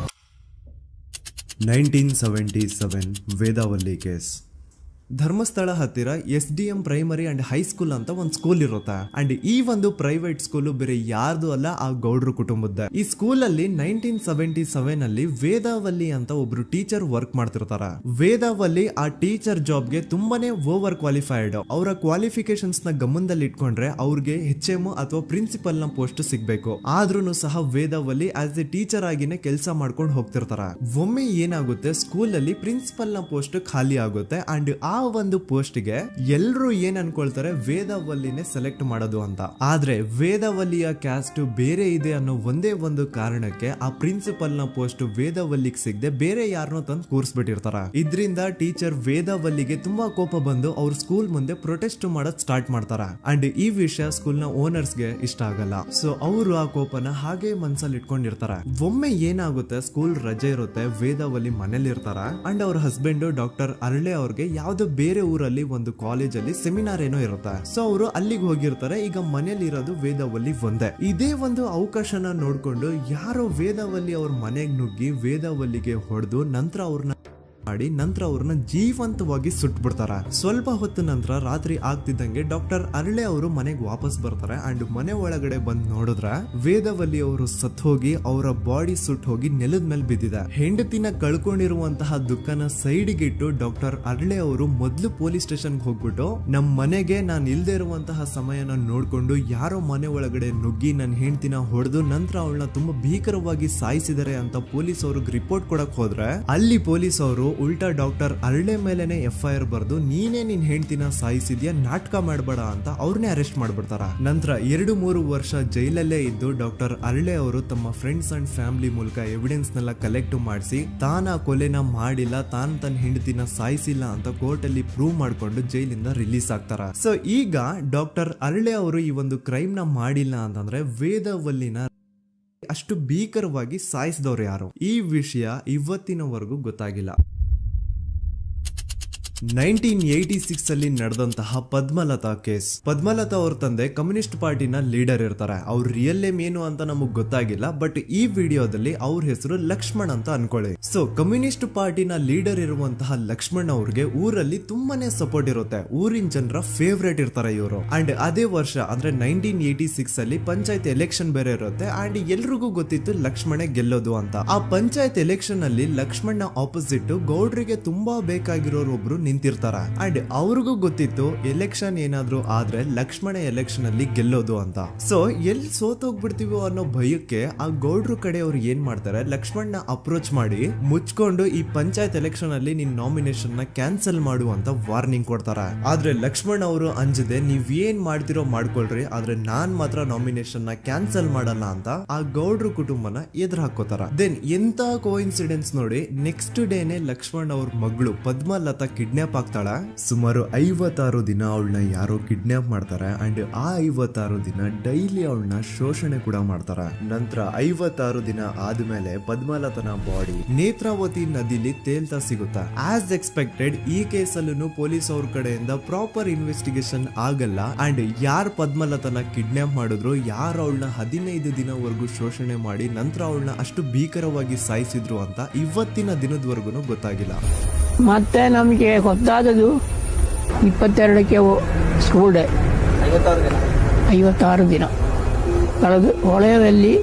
1977 ವೇದಾವಲ್ಲಿ ಕೇಸ್. ಧರ್ಮಸ್ಥಳ ಹತ್ತಿರ SDM ಪ್ರೈಮರಿ ಅಂಡ್ ಹೈಸ್ಕೂಲ್ ಅಂತ ಒಂದು ಸ್ಕೂಲ್ ಇರುತ್ತೆ. ಅಂಡ್ ಈ ಒಂದು ಪ್ರೈವೇಟ್ ಸ್ಕೂಲ್ ಬೇರೆ ಯಾರ್ದು ಅಲ್ಲ, ಆ ಗೌಡ್ರು ಕುಟುಂಬದ. ಈ ಸ್ಕೂಲ್ ಅಲ್ಲಿ 1977 ಅಲ್ಲಿ ವೇದಾವಲ್ಲಿ ಅಂತ ಒಬ್ರು ಟೀಚರ್ ವರ್ಕ್ ಮಾಡ್ತಿರ್ತಾರ. ವೇದಾವಲ್ಲಿ ಆ ಟೀಚರ್ ಜಾಬ್ಗೆ ತುಂಬಾನೇ ಓವರ್ ಕ್ವಾಲಿಫೈಡ್. ಅವರ ಕ್ವಾಲಿಫಿಕೇಶನ್ಸ್ ನ ಗಮನದಲ್ಲಿ ಇಟ್ಕೊಂಡ್ರೆ ಅವ್ರಿಗೆ HM ಅಥವಾ ಪ್ರಿನ್ಸಿಪಲ್ ನ ಪೋಸ್ಟ್ ಸಿಗ್ಬೇಕು. ಆದ್ರೂ ಸಹ ವೇದಾವಲ್ಲಿ ಆಸ್ ಎ ಟೀಚರ್ ಆಗಿನೇ ಕೆಲಸ ಮಾಡ್ಕೊಂಡು ಹೋಗ್ತಿರ್ತಾರ. ಒಮ್ಮೆ ಏನಾಗುತ್ತೆ, ಸ್ಕೂಲ್ ಅಲ್ಲಿ ಪ್ರಿನ್ಸಿಪಲ್ ನ ಪೋಸ್ಟ್ ಖಾಲಿ ಆಗುತ್ತೆ. ಅಂಡ್ ಆ ಒಂದು ಪೋಸ್ಟ್ ಗೆ ಎಲ್ರು ಏನ್ ಅನ್ಕೊಳ್ತಾರೆ, ವೇದಾವಲ್ಲಿನೇ ಸೆಲೆಕ್ಟ್ ಮಾಡೋದು ಅಂತ. ಆದ್ರೆ ವೇದಾವಲ್ಲಿಯ ಕ್ಯಾಸ್ಟ್ ಬೇರೆ ಇದೆ ಅನ್ನೋ ಒಂದೇ ಒಂದು ಕಾರಣಕ್ಕೆ ಆ ಪ್ರಿನ್ಸಿಪಲ್ ನ ಪೋಸ್ಟ್ ವೇದಾವಲ್ಲಿಗೆ ಸಿಗದೆ ಬೇರೆ ಯಾರನ್ನೋ ತಂದು ಕೂರಿಸ್ಬಿಟ್ಟಿರ್ತಾರ. ಇದರಿಂದ ಟೀಚರ್ ವೇದಾವಲ್ಲಿಗೆ ತುಂಬಾ ಕೋಪ ಬಂದು ಅವ್ರ ಸ್ಕೂಲ್ ಮುಂದೆ ಪ್ರೊಟೆಸ್ಟ್ ಮಾಡೋದ್ ಸ್ಟಾರ್ಟ್ ಮಾಡ್ತಾರ. ಅಂಡ್ ಈ ವಿಷಯ ಸ್ಕೂಲ್ ನ ಓನರ್ಸ್ ಗೆ ಇಷ್ಟ ಆಗಲ್ಲ. ಸೊ ಅವರು ಆ ಕೋಪನ ಹಾಗೆ ಮನ್ಸಲ್ಲಿ ಇಟ್ಕೊಂಡಿರ್ತಾರ. ಒಮ್ಮೆ ಏನಾಗುತ್ತೆ, ಸ್ಕೂಲ್ ರಜೆ ಇರುತ್ತೆ, ವೇದಾವಲ್ಲಿ ಮನೇಲಿ ಇರ್ತಾರ. ಅಂಡ್ ಅವ್ರ ಹಸ್ಬೆಂಡ್ ಡಾಕ್ಟರ್ ಅರಳೆ ಅವ್ರಿಗೆ ಯಾವ್ದೋ ಬೇರೆ ಊರಲ್ಲಿ ಒಂದು ಕಾಲೇಜ್ ಅಲ್ಲಿ ಸೆಮಿನಾರ್ ಏನೋ ಇರುತ್ತೆ. ಸೊ ಅವರು ಅಲ್ಲಿಗೆ ಹೋಗಿರ್ತಾರೆ. ಈಗ ಮನೇಲಿ ಇರೋದು ವೇದಾವಲ್ಲಿ ಒಂದೇ. ಇದೇ ಒಂದು ಅವಕಾಶನ ನೋಡ್ಕೊಂಡು ಯಾರೋ ವೇದಾವಲ್ಲಿ ಅವ್ರ ಮನೆಗೆ ನುಗ್ಗಿ ವೇದಾವಲ್ಲಿಗೆ ಹೊಡೆದು ನಂತರ ಅವ್ರನ್ನ ಜೀವಂತವಾಗಿ ಸುಟ್ಬಿಡ್ತಾರ. ಸ್ವಲ್ಪ ಹೊತ್ತು ನಂತರ ರಾತ್ರಿ ಆಗ್ತಿದ್ದಂಗೆ ಡಾಕ್ಟರ್ ಅರಳೆ ಅವರು ಮನೆಗೆ ವಾಪಸ್ ಬರ್ತಾರೆ. ಅಂಡ್ ಮನೆ ಒಳಗಡೆ ಬಂದ್ ನೋಡಿದ್ರೆ ವೇದಾವಲ್ಲಿ ಅವರು ಸತ್ ಹೋಗಿ ಅವರ ಬಾಡಿ ಸುಟ್ ಹೋಗಿ ನೆಲದ ಮೇಲೆ ಬಿದ್ದಿದೆ. ಹೆಂಡತಿನ ಕಳ್ಕೊಂಡಿರುವಂತಹ ದುಃಖನ ಸೈಡ್ಗೆ ಇಟ್ಟು ಡಾಕ್ಟರ್ ಅರಳೆ ಅವರು ಮೊದ್ಲು ಪೊಲೀಸ್ ಸ್ಟೇಷನ್ ಹೋಗ್ಬಿಟ್ಟು, ನಮ್ ಮನೆಗೆ ನಾನು ಇಲ್ದೇ ಇರುವಂತಹ ಸಮಯನ ನೋಡ್ಕೊಂಡು ಯಾರೋ ಮನೆ ಒಳಗಡೆ ನುಗ್ಗಿ ನನ್ನ ಹೆಂಡತಿನ ಹೊಡೆದು ನಂತರ ಅವಳನ್ನ ತುಂಬಾ ಭೀಕರವಾಗಿ ಸಾಯಿಸಿದರೆ ಅಂತ ಪೊಲೀಸ್ ಅವ್ರಿಗೆ ರಿಪೋರ್ಟ್ ಕೊಡಕ್ ಹೋದ್ರೆ, ಅಲ್ಲಿ ಪೊಲೀಸ್ ಅವರು ಉಲ್ಟಾ ಡಾಕ್ಟರ್ ಅರಳೆ ಮೇಲೆನೆ FIR ಬರ್ದು ನೀನೇ ನಿನ್ ಹೆಂಡತಿನ ಸಾಯಿಸಿದ್ಯಾ, ನಾಟಕ ಮಾಡಬೇಡ ಅಂತ ಅವ್ರನ್ನೇ ಅರೆಸ್ಟ್ ಮಾಡ್ಬಿಡ್ತಾರ. ನಂತರ 2-3 ವರ್ಷ ಜೈಲಲ್ಲೇ ಇದ್ದು ಡಾಕ್ಟರ್ ಅರಳೆ ಅವರು ತಮ್ಮ ಫ್ರೆಂಡ್ಸ್ ಅಂಡ್ ಫ್ಯಾಮಿಲಿ ಮೂಲಕ ಎವಿಡೆನ್ಸ್ ನೆಲ್ಲ ಕಲೆಕ್ಟ್ ಮಾಡಿಸಿ ತಾನ ಕೊಲೆನ ಮಾಡಿಲ್ಲ, ತಾನ್ ತನ್ನ ಹೆಂಡತಿನ ಸಾಯಿಸಿಲ್ಲ ಅಂತ ಕೋರ್ಟ್ ಅಲ್ಲಿ ಪ್ರೂವ್ ಮಾಡ್ಕೊಂಡು ಜೈಲಿಂದ ರಿಲೀಸ್ ಆಗ್ತಾರ. ಸೊ ಈಗ ಡಾಕ್ಟರ್ ಅರಳೆ ಅವರು ಈ ಒಂದು ಕ್ರೈಮ್ ನ ಮಾಡಿಲ್ಲ ಅಂತಂದ್ರೆ ವೇದಾವಲ್ಲಿನ ಅಷ್ಟು ಭೀಕರವಾಗಿ ಸಾಯಿಸಿದವ್ರು ಯಾರು? ಈ ವಿಷಯ ಇವತ್ತಿನವರೆಗೂ ಗೊತ್ತಾಗಿಲ್ಲ. 1986 ಅಲ್ಲಿ ನಡೆದಂತಹ ಪದ್ಮಲತಾ ಕೇಸ್. ಪದ್ಮಲತಾ ಅವ್ರ ತಂದೆ ಕಮ್ಯುನಿಸ್ಟ್ ಪಾರ್ಟಿನ ಲೀಡರ್ ಇರ್ತಾರೆ. ಅವ್ರ ರಿಯಲ್ ನೇಮ್ ಏನು ಅಂತ ನಮಗ್ ಗೊತ್ತಾಗಿಲ್ಲ, ಬಟ್ ಈ ವಿಡಿಯೋದಲ್ಲಿ ಅವ್ರ ಹೆಸರು ಲಕ್ಷ್ಮಣ್ ಅಂತ ಅನ್ಕೊಳ್ಳಿ. ಸೊ ಕಮ್ಯುನಿಸ್ಟ್ ಪಾರ್ಟಿನ ಲೀಡರ್ ಇರುವಂತಹ ಲಕ್ಷ್ಮಣ್ ಅವ್ರಿಗೆ ಊರಲ್ಲಿ ತುಂಬಾನೇ ಸಪೋರ್ಟ್ ಇರುತ್ತೆ. ಊರಿನ ಜನರ ಫೇವ್ರೇಟ್ ಇರ್ತಾರೆ ಇವರು. ಅಂಡ್ ಅದೇ ವರ್ಷ ಅಂದ್ರೆ 1986 ಅಲ್ಲಿ ಪಂಚಾಯತ್ ಎಲೆಕ್ಷನ್ ಬೇರೆ ಇರುತ್ತೆ. ಅಂಡ್ ಎಲ್ರಿಗೂ ಗೊತ್ತಿತ್ತು ಲಕ್ಷ್ಮಣೆ ಗೆಲ್ಲೋದು ಅಂತ. ಆ ಪಂಚಾಯತ್ ಎಲೆಕ್ಷನ್ ಅಲ್ಲಿ ಲಕ್ಷ್ಮಣ್ನ ಆಪೋಸಿಟ್ ಗೌಡ್ರಿಗೆ ತುಂಬಾ ಬೇಕಾಗಿರೋರು ಒಬ್ರು ನಿಂತಿರ್ತಾರ. ಅಂಡ್ ಅವ್ರಿಗೂ ಗೊತ್ತಿತ್ತು ಎಲೆಕ್ಷನ್ ಏನಾದ್ರು ಆದ್ರೆ ಲಕ್ಷ್ಮಣ ಎಲೆಕ್ಷನ್ ಅಲ್ಲಿ ಗೆಲ್ಲೋದು ಅಂತ. ಸೊ ಎಲ್ಲಿ ಸೋತೋಗ್ಬಿಡ್ತೀವೋ ಅನ್ನೋ ಭಯಕ್ಕೆ ಆ ಗೌಡ್ರು ಕಡೆ ಅವ್ರು ಏನ್ ಮಾಡ್ತಾರೆ, ಲಕ್ಷ್ಮಣ್ನ ಅಪ್ರೋಚ್ ಮಾಡಿ ಮುಚ್ಕೊಂಡು ಈ ಪಂಚಾಯತ್ ಎಲೆಕ್ಷನ್ ಅಲ್ಲಿ ನಿನ್ ನಾಮಿನೇಷನ್ ನ ಕ್ಯಾನ್ಸಲ್ ಮಾಡು ಅಂತ ವಾರ್ನಿಂಗ್ ಕೊಡ್ತಾರ. ಆದ್ರೆ ಲಕ್ಷ್ಮಣ್ ಅವರು ಅಂಜದೆ ನೀವ್ ಏನ್ ಮಾಡ್ತಿರೋ ಮಾಡ್ಕೊಳ್ರಿ, ಆದ್ರೆ ನಾನ್ ಮಾತ್ರ ನಾಮಿನೇಷನ್ ನ ಕ್ಯಾನ್ಸಲ್ ಮಾಡಲ್ಲ ಅಂತ ಆ ಗೌಡ್ರು ಕುಟುಂಬನ ಎದುರು ಹಾಕೋತಾರ. ದೆನ್ ಎಂತ ಕೋಇನ್ಸಿಡೆನ್ಸ್ ನೋಡಿ, ನೆಕ್ಸ್ಟ್ ಡೇನೆ ಲಕ್ಷ್ಮಣ್ ಅವ್ರ ಮಗಳು ಪದ್ಮಲತಾ ಕಿಡ್ನಾಪ್ ಕಿಡ್ನಾಪ್ ಆಗ್ತಾಳೆ. ಸುಮಾರು 56 ದಿನ ಅವಳನ್ನ ಯಾರೋ ಕಿಡ್ನಾಪ್ ಮಾಡ್ತಾರೆ ಅಂಡ್ ಆ 56 ದಿನ ಡೈಲಿ ಅವಳನ್ನ ಶೋಷಣೆ ಕೂಡ ಮಾಡ್ತಾರೆ. ನಂತರ 56 ದಿನ ಆದ್ಮೇಲೆ ಪದ್ಮಲತನ ಬಾಡಿ ನೇತ್ರಾವತಿ ನದಿಲಿ ತೇಲ್ತಾ ಸಿಗುತ್ತಾ. ಆಸ್ ಎಕ್ಸ್ಪೆಕ್ಟೆಡ್ ಈ ಕೇಸಲ್ಲೂ ಪೊಲೀಸ್ ಅವ್ರ ಕಡೆಯಿಂದ ಪ್ರಾಪರ್ ಇನ್ವೆಸ್ಟಿಗೇಷನ್ ಆಗಲ್ಲ ಅಂಡ್ ಯಾರ್ ಪದ್ಮಲತನ ಕಿಡ್ನಾಪ್ ಮಾಡಿದ್ರು, ಯಾರು ಅವಳನ್ನ 15 ದಿನವರೆಗೂ ಶೋಷಣೆ ಮಾಡಿ ನಂತರ ಅವಳನ್ನ ಅಷ್ಟು ಭೀಕರವಾಗಿ ಸಾಯಿಸಿದ್ರು ಅಂತ ಇವತ್ತಿನ ದಿನದವರೆಗೂ ಗೊತ್ತಾಗಿಲ್ಲ. ಮತ್ತೆ ನಮಗೆ ಗೊತ್ತಾದದು 22ಕ್ಕೆ ಸ್ಕೂಲ್ ಡೇ 56 ದಿನ ಕಳೆದು ಹೊಳೆಯಲ್ಲಿ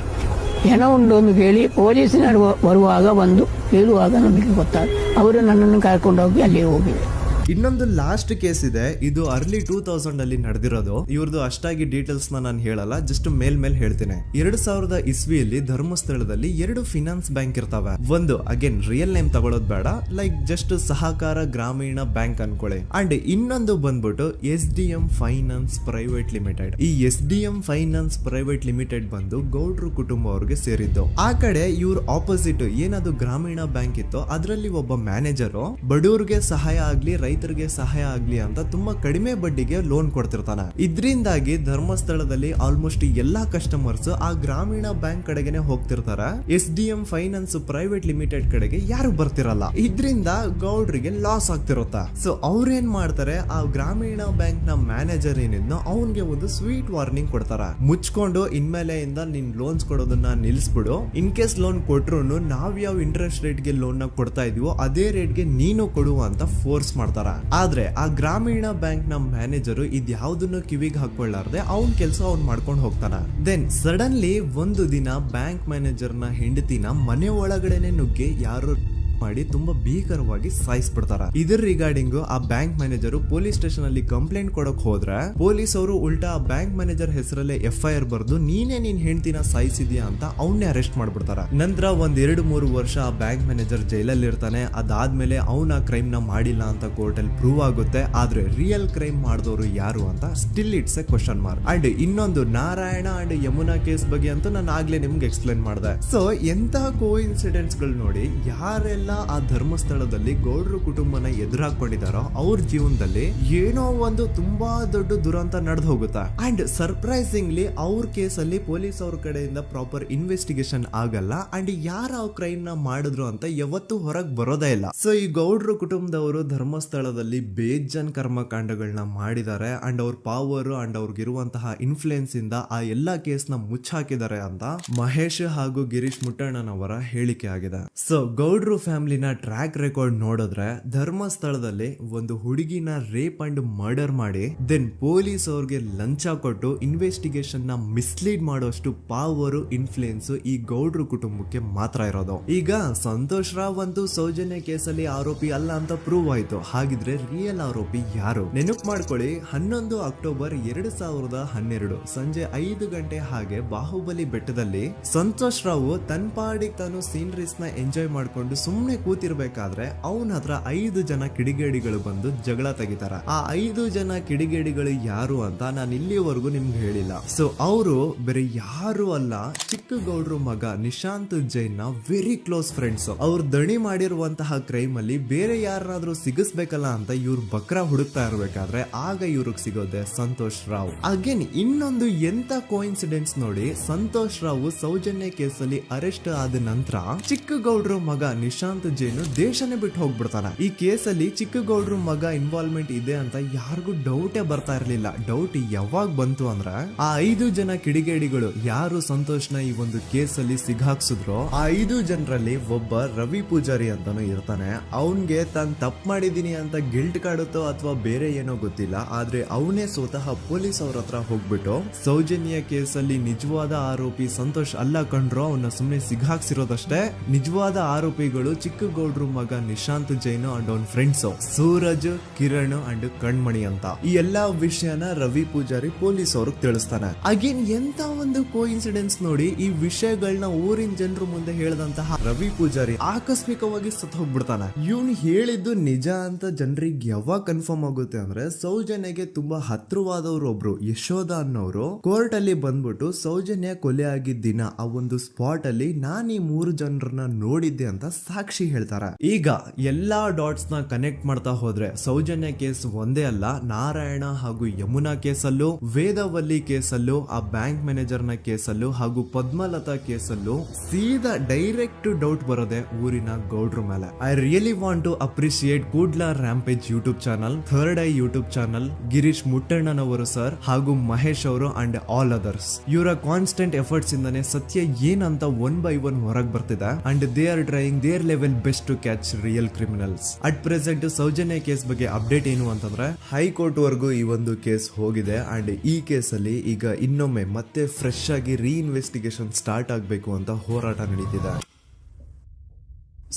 ಏನೋ ಉಂಟು ಕೇಳಿ ಪೊಲೀಸಿನವರು ಬರುವಾಗ ಬಂದು ಹೇಳುವಾಗ ನಮಗೆ ಗೊತ್ತಾದ. ಅವರು ನನ್ನನ್ನು ಕರ್ಕೊಂಡೋಗಿ ಅಲ್ಲಿ ಹೋಗಿವೆ. ಇನ್ನೊಂದು ಲಾಸ್ಟ್ ಕೇಸ್ ಇದೆ, ಇದು ಅರ್ಲಿ 2000 ಅಲ್ಲಿ ನಡೆದಿರೋದು. ಇವ್ರದ್ದು ಅಷ್ಟಾಗಿ ಡೀಟೇಲ್ಸ್ ನಾನು ಹೇಳಲ್ಲ, ಜಸ್ಟ್ ಮೇಲ್ ಹೇಳ್ತೇನೆ. 2000 ಇಸ್ವಿಯಲ್ಲಿ ಧರ್ಮಸ್ಥಳದಲ್ಲಿ 2 ಫಿನಾನ್ಸ್ ಬ್ಯಾಂಕ್ ಇರ್ತಾವೆ. ಒಂದು ಅಗೇನ್ ರಿಯಲ್ ನೇಮ್ ತಗೊಳ್ಳೋದು ಬೇಡ, ಲೈಕ್ ಜಸ್ಟ್ ಸಹಕಾರ ಗ್ರಾಮೀಣ ಬ್ಯಾಂಕ್ ಅನ್ಕೊಳ್ಳಿ. ಅಂಡ್ ಇನ್ನೊಂದು ಬಂದ್ಬಿಟ್ಟು SDM ಫೈನಾನ್ಸ್ ಪ್ರೈವೇಟ್ ಲಿಮಿಟೆಡ್. ಈ SDM ಫೈನಾನ್ಸ್ ಪ್ರೈವೇಟ್ ಲಿಮಿಟೆಡ್ ಬಂದು ಗೌಡ್ರು ಕುಟುಂಬ ಅವ್ರಿಗೆ ಸೇರಿದ್ದು. ಆ ಕಡೆ ಇವ್ರ ಆಪೋಸಿಟ್ ಏನದು ಗ್ರಾಮೀಣ ಬ್ಯಾಂಕ್ ಇತ್ತು, ಅದರಲ್ಲಿ ಒಬ್ಬ ಮ್ಯಾನೇಜರು ಬಡವ್ರಿಗೆ ಸಹಾಯ ಆಗ್ಲಿ ರೈತರಿಗೆ ಸಹಾಯ ಆಗ್ಲಿ ಅಂತ ತುಂಬಾ ಕಡಿಮೆ ಬಡ್ಡಿಗೆ ಲೋನ್ ಕೊಡ್ತಿರ್ತಾನೆ. ಇದರಿಂದಾಗಿ ಧರ್ಮಸ್ಥಳದಲ್ಲಿ ಆಲ್ಮೋಸ್ಟ್ ಎಲ್ಲಾ ಕಸ್ಟಮರ್ಸ್ ಆ ಗ್ರಾಮೀಣ ಬ್ಯಾಂಕ್ ಕಡೆಗೆ ಹೋಗ್ತಿರ್ತಾರ. SDM ಫೈನಾನ್ಸ್ ಪ್ರೈವೇಟ್ ಲಿಮಿಟೆಡ್ ಕಡೆಗೆ ಯಾರು ಬರ್ತಿರಲ್ಲ. ಇದರಿಂದ ಗೌಡ್ರಿಗೆ ಲಾಸ್ ಆಗ್ತಿರುತ್ತಾ. ಸೊ ಅವ್ರೇನ್ ಮಾಡ್ತಾರೆ, ಆ ಗ್ರಾಮೀಣ ಬ್ಯಾಂಕ್ ನ ಮ್ಯಾನೇಜರ್ ಏನಿದ್ನೋ ಅವನ್ಗೆ ಒಂದು ಸ್ವೀಟ್ ವಾರ್ನಿಂಗ್ ಕೊಡ್ತಾರ. ಮುಚ್ಕೊಂಡು ಇನ್ಮೇಲೆಯಿಂದ ನಿನ್ ಲೋನ್ಸ್ ಕೊಡೋದನ್ನ ನಿಲ್ಸ್ಬಿಡು. ಇನ್ ಕೇಸ್ ಲೋನ್ ಕೊಟ್ರು ನಾವ್ ಯಾವ ಇಂಟ್ರೆಸ್ಟ್ ರೇಟ್ ಗೆ ಲೋನ್ ನ ಕೊಡ್ತಾ ಇದೀವೋ ಅದೇ ರೇಟ್ ಗೆ ನೀನು ಕೊಡುವ ಅಂತ ಫೋರ್ಸ್ ಮಾಡ್ತಾರ. ಆದ್ರೆ ಆ ಗ್ರಾಮೀಣ ಬ್ಯಾಂಕ್ ನ ಮ್ಯಾನೇಜರು ಇದ್ಯಾವುದನ್ನು ಕಿವಿಗೆ ಹಾಕೊಳ್ಳಾರ್ದೆ ಅವನ್ ಕೆಲಸ ಅವ್ನ್ ಮಾಡ್ಕೊಂಡು ಹೋಗ್ತಾನ. ದೆನ್ ಸಡನ್ಲಿ ಒಂದು ದಿನ ಬ್ಯಾಂಕ್ ಮ್ಯಾನೇಜರ್ ನ ಹೆಂಡತಿನ ಮನೆ ಒಳಗಡೆನೆ ನುಗ್ಗಿ ಯಾರು ಮಾಡಿ ತುಂಬಾ ಭೀಕರವಾಗಿ ಸಾಯಿಸ್ಬಿಡ್ತಾರ. ಇದರ ರಿಗಾರ್ಡಿಂಗ್ ಆ ಬ್ಯಾಂಕ್ ಮ್ಯಾನೇಜರ್ ಪೊಲೀಸ್ ಸ್ಟೇಷನ್ ಅಲ್ಲಿ ಕಂಪ್ಲೇಂಟ್ ಕೊಡಕ್ ಹೋದ್ರೆ ಪೊಲೀಸ್ ಅವರು ಉಲ್ಟಾ ಆ ಬ್ಯಾಂಕ್ ಮ್ಯಾನೇಜರ್ ಹೆಸರಲ್ಲೇ FIR ಬರ್ದು ನೀನೇ ನಿನ್ ಹೆಂಡತಿನ ಸಾಯಿಸಿದ್ಯಾ ಅಂತ ಅವನ್ನೇ ಅರೆಸ್ಟ್ ಮಾಡ್ಬಿಡ್ತಾರ. ನಂತರ 1-2-3 ವರ್ಷ ಆ ಬ್ಯಾಂಕ್ ಮ್ಯಾನೇಜರ್ ಜೈಲಲ್ಲಿ ಇರ್ತಾನೆ. ಅದಾದ್ಮೇಲೆ ಅವನ ಕ್ರೈಮ್ ನ ಮಾಡಿಲ್ಲ ಅಂತ ಕೋರ್ಟ್ ಅಲ್ಲಿ ಪ್ರೂವ್ ಆಗುತ್ತೆ. ಆದ್ರೆ ರಿಯಲ್ ಕ್ರೈಮ್ ಮಾಡಿದವರು ಯಾರು ಅಂತ still it's A question mark. And ಇನ್ನೊಂದು ನಾರಾಯಣ ಅಂಡ್ ಯಮುನಾ ಕೇಸ್ ಬಗ್ಗೆ ಅಂತೂ ನಾನು ಆಗ್ಲೇ ನಿಮ್ಗೆ ಎಕ್ಸ್ಪ್ಲೇನ್ ಮಾಡಿದೆ. ಸೊ ಎಂತ ಕೋ ಇನ್ಸಿಡೆಂಟ್ಸ್ ಗಳು ನೋಡಿ, ಯಾರೆಲ್ಲ ಆ ಧರ್ಮಸ್ಥಳದಲ್ಲಿ ಗೌಡ್ರು ಕುಟುಂಬನ ಎದುರಾಕೊಂಡಿದಾರೋ ಅವ್ರ ಜೀವನದಲ್ಲಿ ಏನೋ ಒಂದು ತುಂಬಾ ದೊಡ್ಡ ದುರಂತ ನಡೆದು ಹೋಗುತ್ತಾ. ಅಂಡ್ ಸರ್ಪ್ರೈಸಿಂಗ್ಲಿ ಅವ್ರ ಕೇಸಲ್ಲಿ ಪೊಲೀಸ್ ಅವ್ರ ಕಡೆಯಿಂದ ಪ್ರಾಪರ್ ಇನ್ವೆಸ್ಟಿಗೇಷನ್ ಆಗಲ್ಲ. ಅಂಡ್ ಯಾರ ಆ ಕ್ರೈಮ್ ನ ಮಾಡಿದ್ರು ಅಂತ ಯಾವತ್ತೂ ಹೊರಗೆ ಬರೋದೇ ಇಲ್ಲ. ಸೊ ಈ ಗೌಡ್ರು ಕುಟುಂಬದವರು ಧರ್ಮಸ್ಥಳದಲ್ಲಿ ಬೇಜನ್ ಕರ್ಮಕಾಂಡಗಳನ್ನ ಮಾಡಿದ್ದಾರೆ. ಅಂಡ್ ಅವ್ರ ಪವರ್ ಅಂಡ್ ಅವ್ರಿಗಿರುವಂತಹ ಇನ್ಫ್ಲೂಯೆನ್ಸ್ ಇಂದ ಆ ಎಲ್ಲಾ ಕೇಸ್ ನ ಮುಚ್ಚಾಕಿದ್ದಾರೆ ಅಂತ ಮಹೇಶ್ ಹಾಗೂ ಗಿರೀಶ್ ಮುಟ್ಟಣ್ಣನವರ ಹೇಳಿಕೆ ಆಗಿದೆ. ಸೊ ಗೌಡ್ರು ಫ್ಯಾಮಿಲಿನ ಟ್ರ್ಯಾಕ್ ರೆಕಾರ್ಡ್ ನೋಡಿದ್ರೆ ಧರ್ಮಸ್ಥಳದಲ್ಲಿ ಒಂದು ಹುಡುಗಿನ ರೇಪ್ ಅಂಡ್ ಮರ್ಡರ್ ಮಾಡಿ ದೆನ್ ಪೊಲೀಸ್ ಅವ್ರಿಗೆ ಲಂಚ ಕೊಟ್ಟು ಇನ್ವೆಸ್ಟಿಗೇಷನ್ ನ ಮಿಸ್ಲೀಡ್ ಮಾಡೋಷ್ಟು ಪವರ್ ಇನ್ಫ್ಲೂಯೆನ್ಸ್ ಈ ಗೌಡ್ರು ಕುಟುಂಬಕ್ಕೆ ಮಾತ್ರ ಇರೋದು. ಈಗ ಸಂತೋಷ್ ರಾವ್ ಅಂತೂ ಸೌಜನ್ಯ ಕೇಸಲ್ಲಿ ಆರೋಪಿ ಅಲ್ಲ ಅಂತ ಪ್ರೂವ್ ಆಯ್ತು. ಹಾಗಿದ್ರೆ ರಿಯಲ್ ಆರೋಪಿ ಯಾರು? ನೆನಪು ಮಾಡ್ಕೊಳ್ಳಿ, 11 ಅಕ್ಟೋಬರ್ 2012 ಸಂಜೆ 5 ಗಂಟೆ ಹಾಗೆ ಬಾಹುಬಲಿ ಬೆಟ್ಟದಲ್ಲಿ ಸಂತೋಷ್ ರಾವ್ ತನ್ನ ಪಾಡಿಗೆ ತಾನು ಸೀನರೀಸ್ ನ ಎಂಜಾಯ್ ಮಾಡ್ಕೊಂಡು ಸುಮ್ನೆ ಕೂತಿರ್ಬೇಕಾದ್ರೆ ಅವನ ಹತ್ರ 5 ಜನ ಕಿಡಿಗೇಡಿಗಳು ಬಂದು ಜಗಳ ತೆಗಿತಾರ. ಆ 5 ಜನ ಕಿಡಿಗೇಡಿಗಳು ಯಾರು ಅಂತ ನಾನು ಇಲ್ಲಿವರೆಗೂ ನಿಮ್ಗೆ ಹೇಳಿಲ್ಲ. ಸೊ ಅವರು ಬೇರೆ ಯಾರು ಅಲ್ಲ, ಚಿಕ್ಕ ಗೌಡ್ರು ಮಗ ನಿಶಾಂತ್ ಜೈನ್ ನ ವೆರಿ ಕ್ಲೋಸ್ ಫ್ರೆಂಡ್ಸ್. ಅವ್ರು ದಣಿ ಮಾಡಿರುವಂತಹ ಕ್ರೈಮ್ ಅಲ್ಲಿ ಬೇರೆ ಯಾರನ್ನಾದ್ರೂ ಸಿಗಿಸ್ಬೇಕಲ್ಲ ಅಂತ ಇವ್ರು ಬಕ್ರ ಹುಡುಕ್ತಾ ಇರ್ಬೇಕಾದ್ರೆ ಆಗ ಇವ್ರಿಗೆ ಸಿಗೋದೆ ಸಂತೋಷ್ ರಾವ್. ಅಗೇನ್ ಇನ್ನೊಂದು ಎಂತ ಕೋಇನ್ಸಿಡೆನ್ಸ್ ನೋಡಿ, ಸಂತೋಷ್ ರಾವ್ ಸೌಜನ್ಯ ಕೇಸಲ್ಲಿ ಅರೆಸ್ಟ್ ಆದ ನಂತರ ಚಿಕ್ಕ ಗೌಡ್ರು ಮಗ ನಿಶಾಂತ್ ಜೈನ್ ದೇಶನೇ ಬಿಟ್ಟು ಹೋಗ್ಬಿಡ್ತಾನೆ. ಈ ಕೇಸಲ್ಲಿ ಚಿಕ್ಕ ಗೌಡ್ರು ಮಗ ಇನ್ವಾಲ್ವ್ಮೆಂಟ್ ಇದೆ ಅಂತ ಯಾರಿಗೂ ಡೌಟೇ ಬರ್ತಾ ಇರ್ಲಿಲ್ಲ. ಡೌಟ್ ಯಾವಾಗ ಬಂತು ಅಂದ್ರೆ ಆ 5 ಜನ ಕಿಡಿಗೇಡಿಗಳು ಯಾರು ಸಂತೋಷ್ನ ಈ ಒಂದು ಕೇಸಲ್ಲಿ ಸಿಗಾಕ್ಸಿದ್ರು ಆ 5 ಜನರಲ್ಲಿ ಒಬ್ಬ ರವಿ ಪೂಜಾರಿ ಅಂತಾನು ಇರ್ತಾನೆ. ಅವನ್ಗೆ ತಾನು ತಪ್ಪು ಮಾಡಿದೀನಿ ಅಂತ ಗಿಲ್ಟ್ ಕಾಡುತ್ತೋ ಅಥವಾ ಬೇರೆ ಏನೋ ಗೊತ್ತಿಲ್ಲ, ಆದ್ರೆ ಅವನೇ ಸ್ವತಃ ಪೊಲೀಸ್ ಅವ್ರ ಹತ್ರ ಹೋಗ್ಬಿಟ್ಟು ಸೌಜನ್ಯ ಕೇಸಲ್ಲಿ ನಿಜವಾದ ಆರೋಪಿ ಸಂತೋಷ್ ಅಲ್ಲ ಕಂಡ್ರು, ಅವನ್ನ ಸುಮ್ನೆ ಸಿಗಾಕ್ಸಿರೋದಷ್ಟೇ, ನಿಜವಾದ ಆರೋಪಿಗಳು ಚಿಕ್ಕ ಗೌಡ್ರು ಮಗ ನಿಶಾಂತ್ ಜೈನ್ ಅಂಡ್ ಅವನ್ ಫ್ರೆಂಡ್ಸ್ ಸೂರಜ್, ಕಿರಣ್ ಅಂಡ್ ಕಣ್ಮಣಿ ಅಂತ. ಈ ಎಲ್ಲಾ ವಿಷಯನ ರವಿ ಪೂಜಾರಿ ಪೊಲೀಸ್ ಅವ್ರಿಗೆ ತಿಳಿಸ್ತಾನೆ. ಅಗೇನ್ ಎಂತ ಒಂದು ಕೋಇನ್ಸಿಡೆನ್ಸ್ ನೋಡಿ, ಈ ವಿಷಯಗಳನ್ನ ಊರಿನ ಜನರು ಮುಂದೆ ಹೇಳಿದಂತಹ ರವಿ ಪೂಜಾರಿ ಆಕಸ್ಮಿಕವಾಗಿ ಸತ್ ಹೋಗ್ಬಿಡ್ತಾನೆ. ಇವನು ಹೇಳಿದ್ದು ನಿಜ ಅಂತ ಜನರಿಗೆ ಯಾವಾಗ ಕನ್ಫರ್ಮ್ ಆಗುತ್ತೆ ಅಂದ್ರೆ ಸೌಜನ್ಯಗೆ ತುಂಬಾ ಹತ್ರವಾದವ್ರು ಒಬ್ರು ಯಶೋಧ ಅನ್ನೋರು ಕೋರ್ಟ್ ಅಲ್ಲಿ ಬಂದ್ಬಿಟ್ಟು ಸೌಜನ್ಯ ಕೊಲೆ ಆಗಿದ್ದ ದಿನ ಆ ಒಂದು ಸ್ಪಾಟ್ ಅಲ್ಲಿ ನಾನು ಈ 3 ಜನರನ್ನ ನೋಡಿದ್ದೆ ಅಂತ ಸಾಕ್ಷಿ ಸಾಕ್ಷಿ ಹೇಳ್ತಾರೆ. ಈಗ ಎಲ್ಲಾ ಡಾಟ್ಸ್ ನ ಕನೆಕ್ಟ್ ಮಾಡ್ತಾ ಹೋದ್ರೆ ಸೌಜನ್ಯ ಕೇಸ್ ಒಂದೇ ಅಲ್ಲ, ನಾರಾಯಣ ಹಾಗೂ ಯಮುನಾ ಕೇಸಲ್ಲೂ, ವೇದವಲ್ಲಿ ಕೇಸಲ್ಲೂ, ಆ ಬ್ಯಾಂಕ್ ಮ್ಯಾನೇಜರ್ ನ ಕೇಸಲ್ಲೂ ಹಾಗೂ ಪದ್ಮಲತಾ ಕೇಸಲ್ಲೂ ಸೀದಾ ಡೈರೆಕ್ಟ್ ಡೌಟ್ ಬರೋದೆ ಊರಿನ ಗೌಡ್ರ ಮೇಲೆ. I really want to appreciate Kudla rampage YouTube channel, third eye YouTube channel, Girish ಮುಟ್ಟಣ್ಣನವರು ಸರ್ ಹಾಗೂ ಮಹೇಶ್ ಅವರು ಅಂಡ್ ಆಲ್ ಅದರ್ಸ್. ಇವರ ಕಾನ್ಸ್ಟೆಂಟ್ ಎಫರ್ಟ್ಸ್ ಇಂದಾನೆ ಸತ್ಯ ಏನಂತ ಒನ್ ಬೈ ಒನ್ ಹೊರಗೆ ಬರ್ತಿದೆ and they are trying their level best to catch real criminals. At present Soujanya case ಬಗ್ಗೆ ಅಪ್ಡೇಟ್ ಏನು ಅಂತಂದ್ರೆ ಹೈಕೋರ್ಟ್ ವರೆಗೂ ಈ ಒಂದು ಕೇಸ್ ಹೋಗಿದೆ ಅಂಡ್ ಈ ಕೇಸ್ ಅಲ್ಲಿ ಈಗ ಇನ್ನೊಮ್ಮೆ ಮತ್ತೆ ಫ್ರೆಶ್ ಆಗಿ ರೀಇನ್ವೆಸ್ಟಿಗೇಷನ್ ಸ್ಟಾರ್ಟ್ ಆಗಬೇಕು ಅಂತ ಹೋರಾಟ ನಡೀತಿದೆ.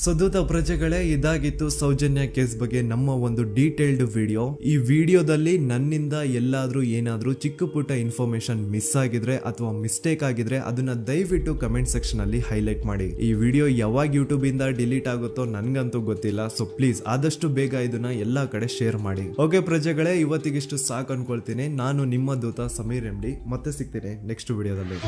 ಸದುತ ಪ್ರಜೆಗಳೇ, ಇದಾಗಿತ್ತು ಸೌಜನ್ಯ ಕೇಸ್ ಬಗ್ಗೆ ನಮ್ಮ ಒಂದು ಡೀಟೇಲ್ಡ್ ವಿಡಿಯೋ. ಈ ವಿಡಿಯೋದಲ್ಲಿ ನನ್ನಿಂದ ಎಲ್ಲಾದ್ರೂ ಏನಾದ್ರೂ ಚಿಕ್ಕ ಪುಟ್ಟ ಇನ್ಫಾರ್ಮೇಶನ್ ಮಿಸ್ ಆಗಿದ್ರೆ ಅಥವಾ ಮಿಸ್ಟೇಕ್ ಆಗಿದ್ರೆ ಅದನ್ನ ದಯವಿಟ್ಟು ಕಮೆಂಟ್ ಸೆಕ್ಷನ್ ಅಲ್ಲಿ ಹೈಲೈಟ್ ಮಾಡಿ. ಈ ವಿಡಿಯೋ ಯಾವಾಗ ಯೂಟ್ಯೂಬ್ ಇಂದ ಡಿಲೀಟ್ ಆಗುತ್ತೋ ನನ್ಗಂತೂ ಗೊತ್ತಿಲ್ಲ. ಸೊ ಪ್ಲೀಸ್ ಆದಷ್ಟು ಬೇಗ ಇದನ್ನ ಎಲ್ಲಾ ಕಡೆ ಶೇರ್ ಮಾಡಿ. ಓಕೆ ಪ್ರಜೆಗಳೇ, ಇವತ್ತಿಗಿಷ್ಟು ಸಾಕು ಅನ್ಕೊಳ್ತೀನಿ. ನಾನು ನಿಮ್ಮ ದೂತ ಸಮೀರ್ MD. ಮತ್ತೆ ಸಿಗ್ತೀನಿ ನೆಕ್ಸ್ಟ್ ವಿಡಿಯೋದಲ್ಲಿ.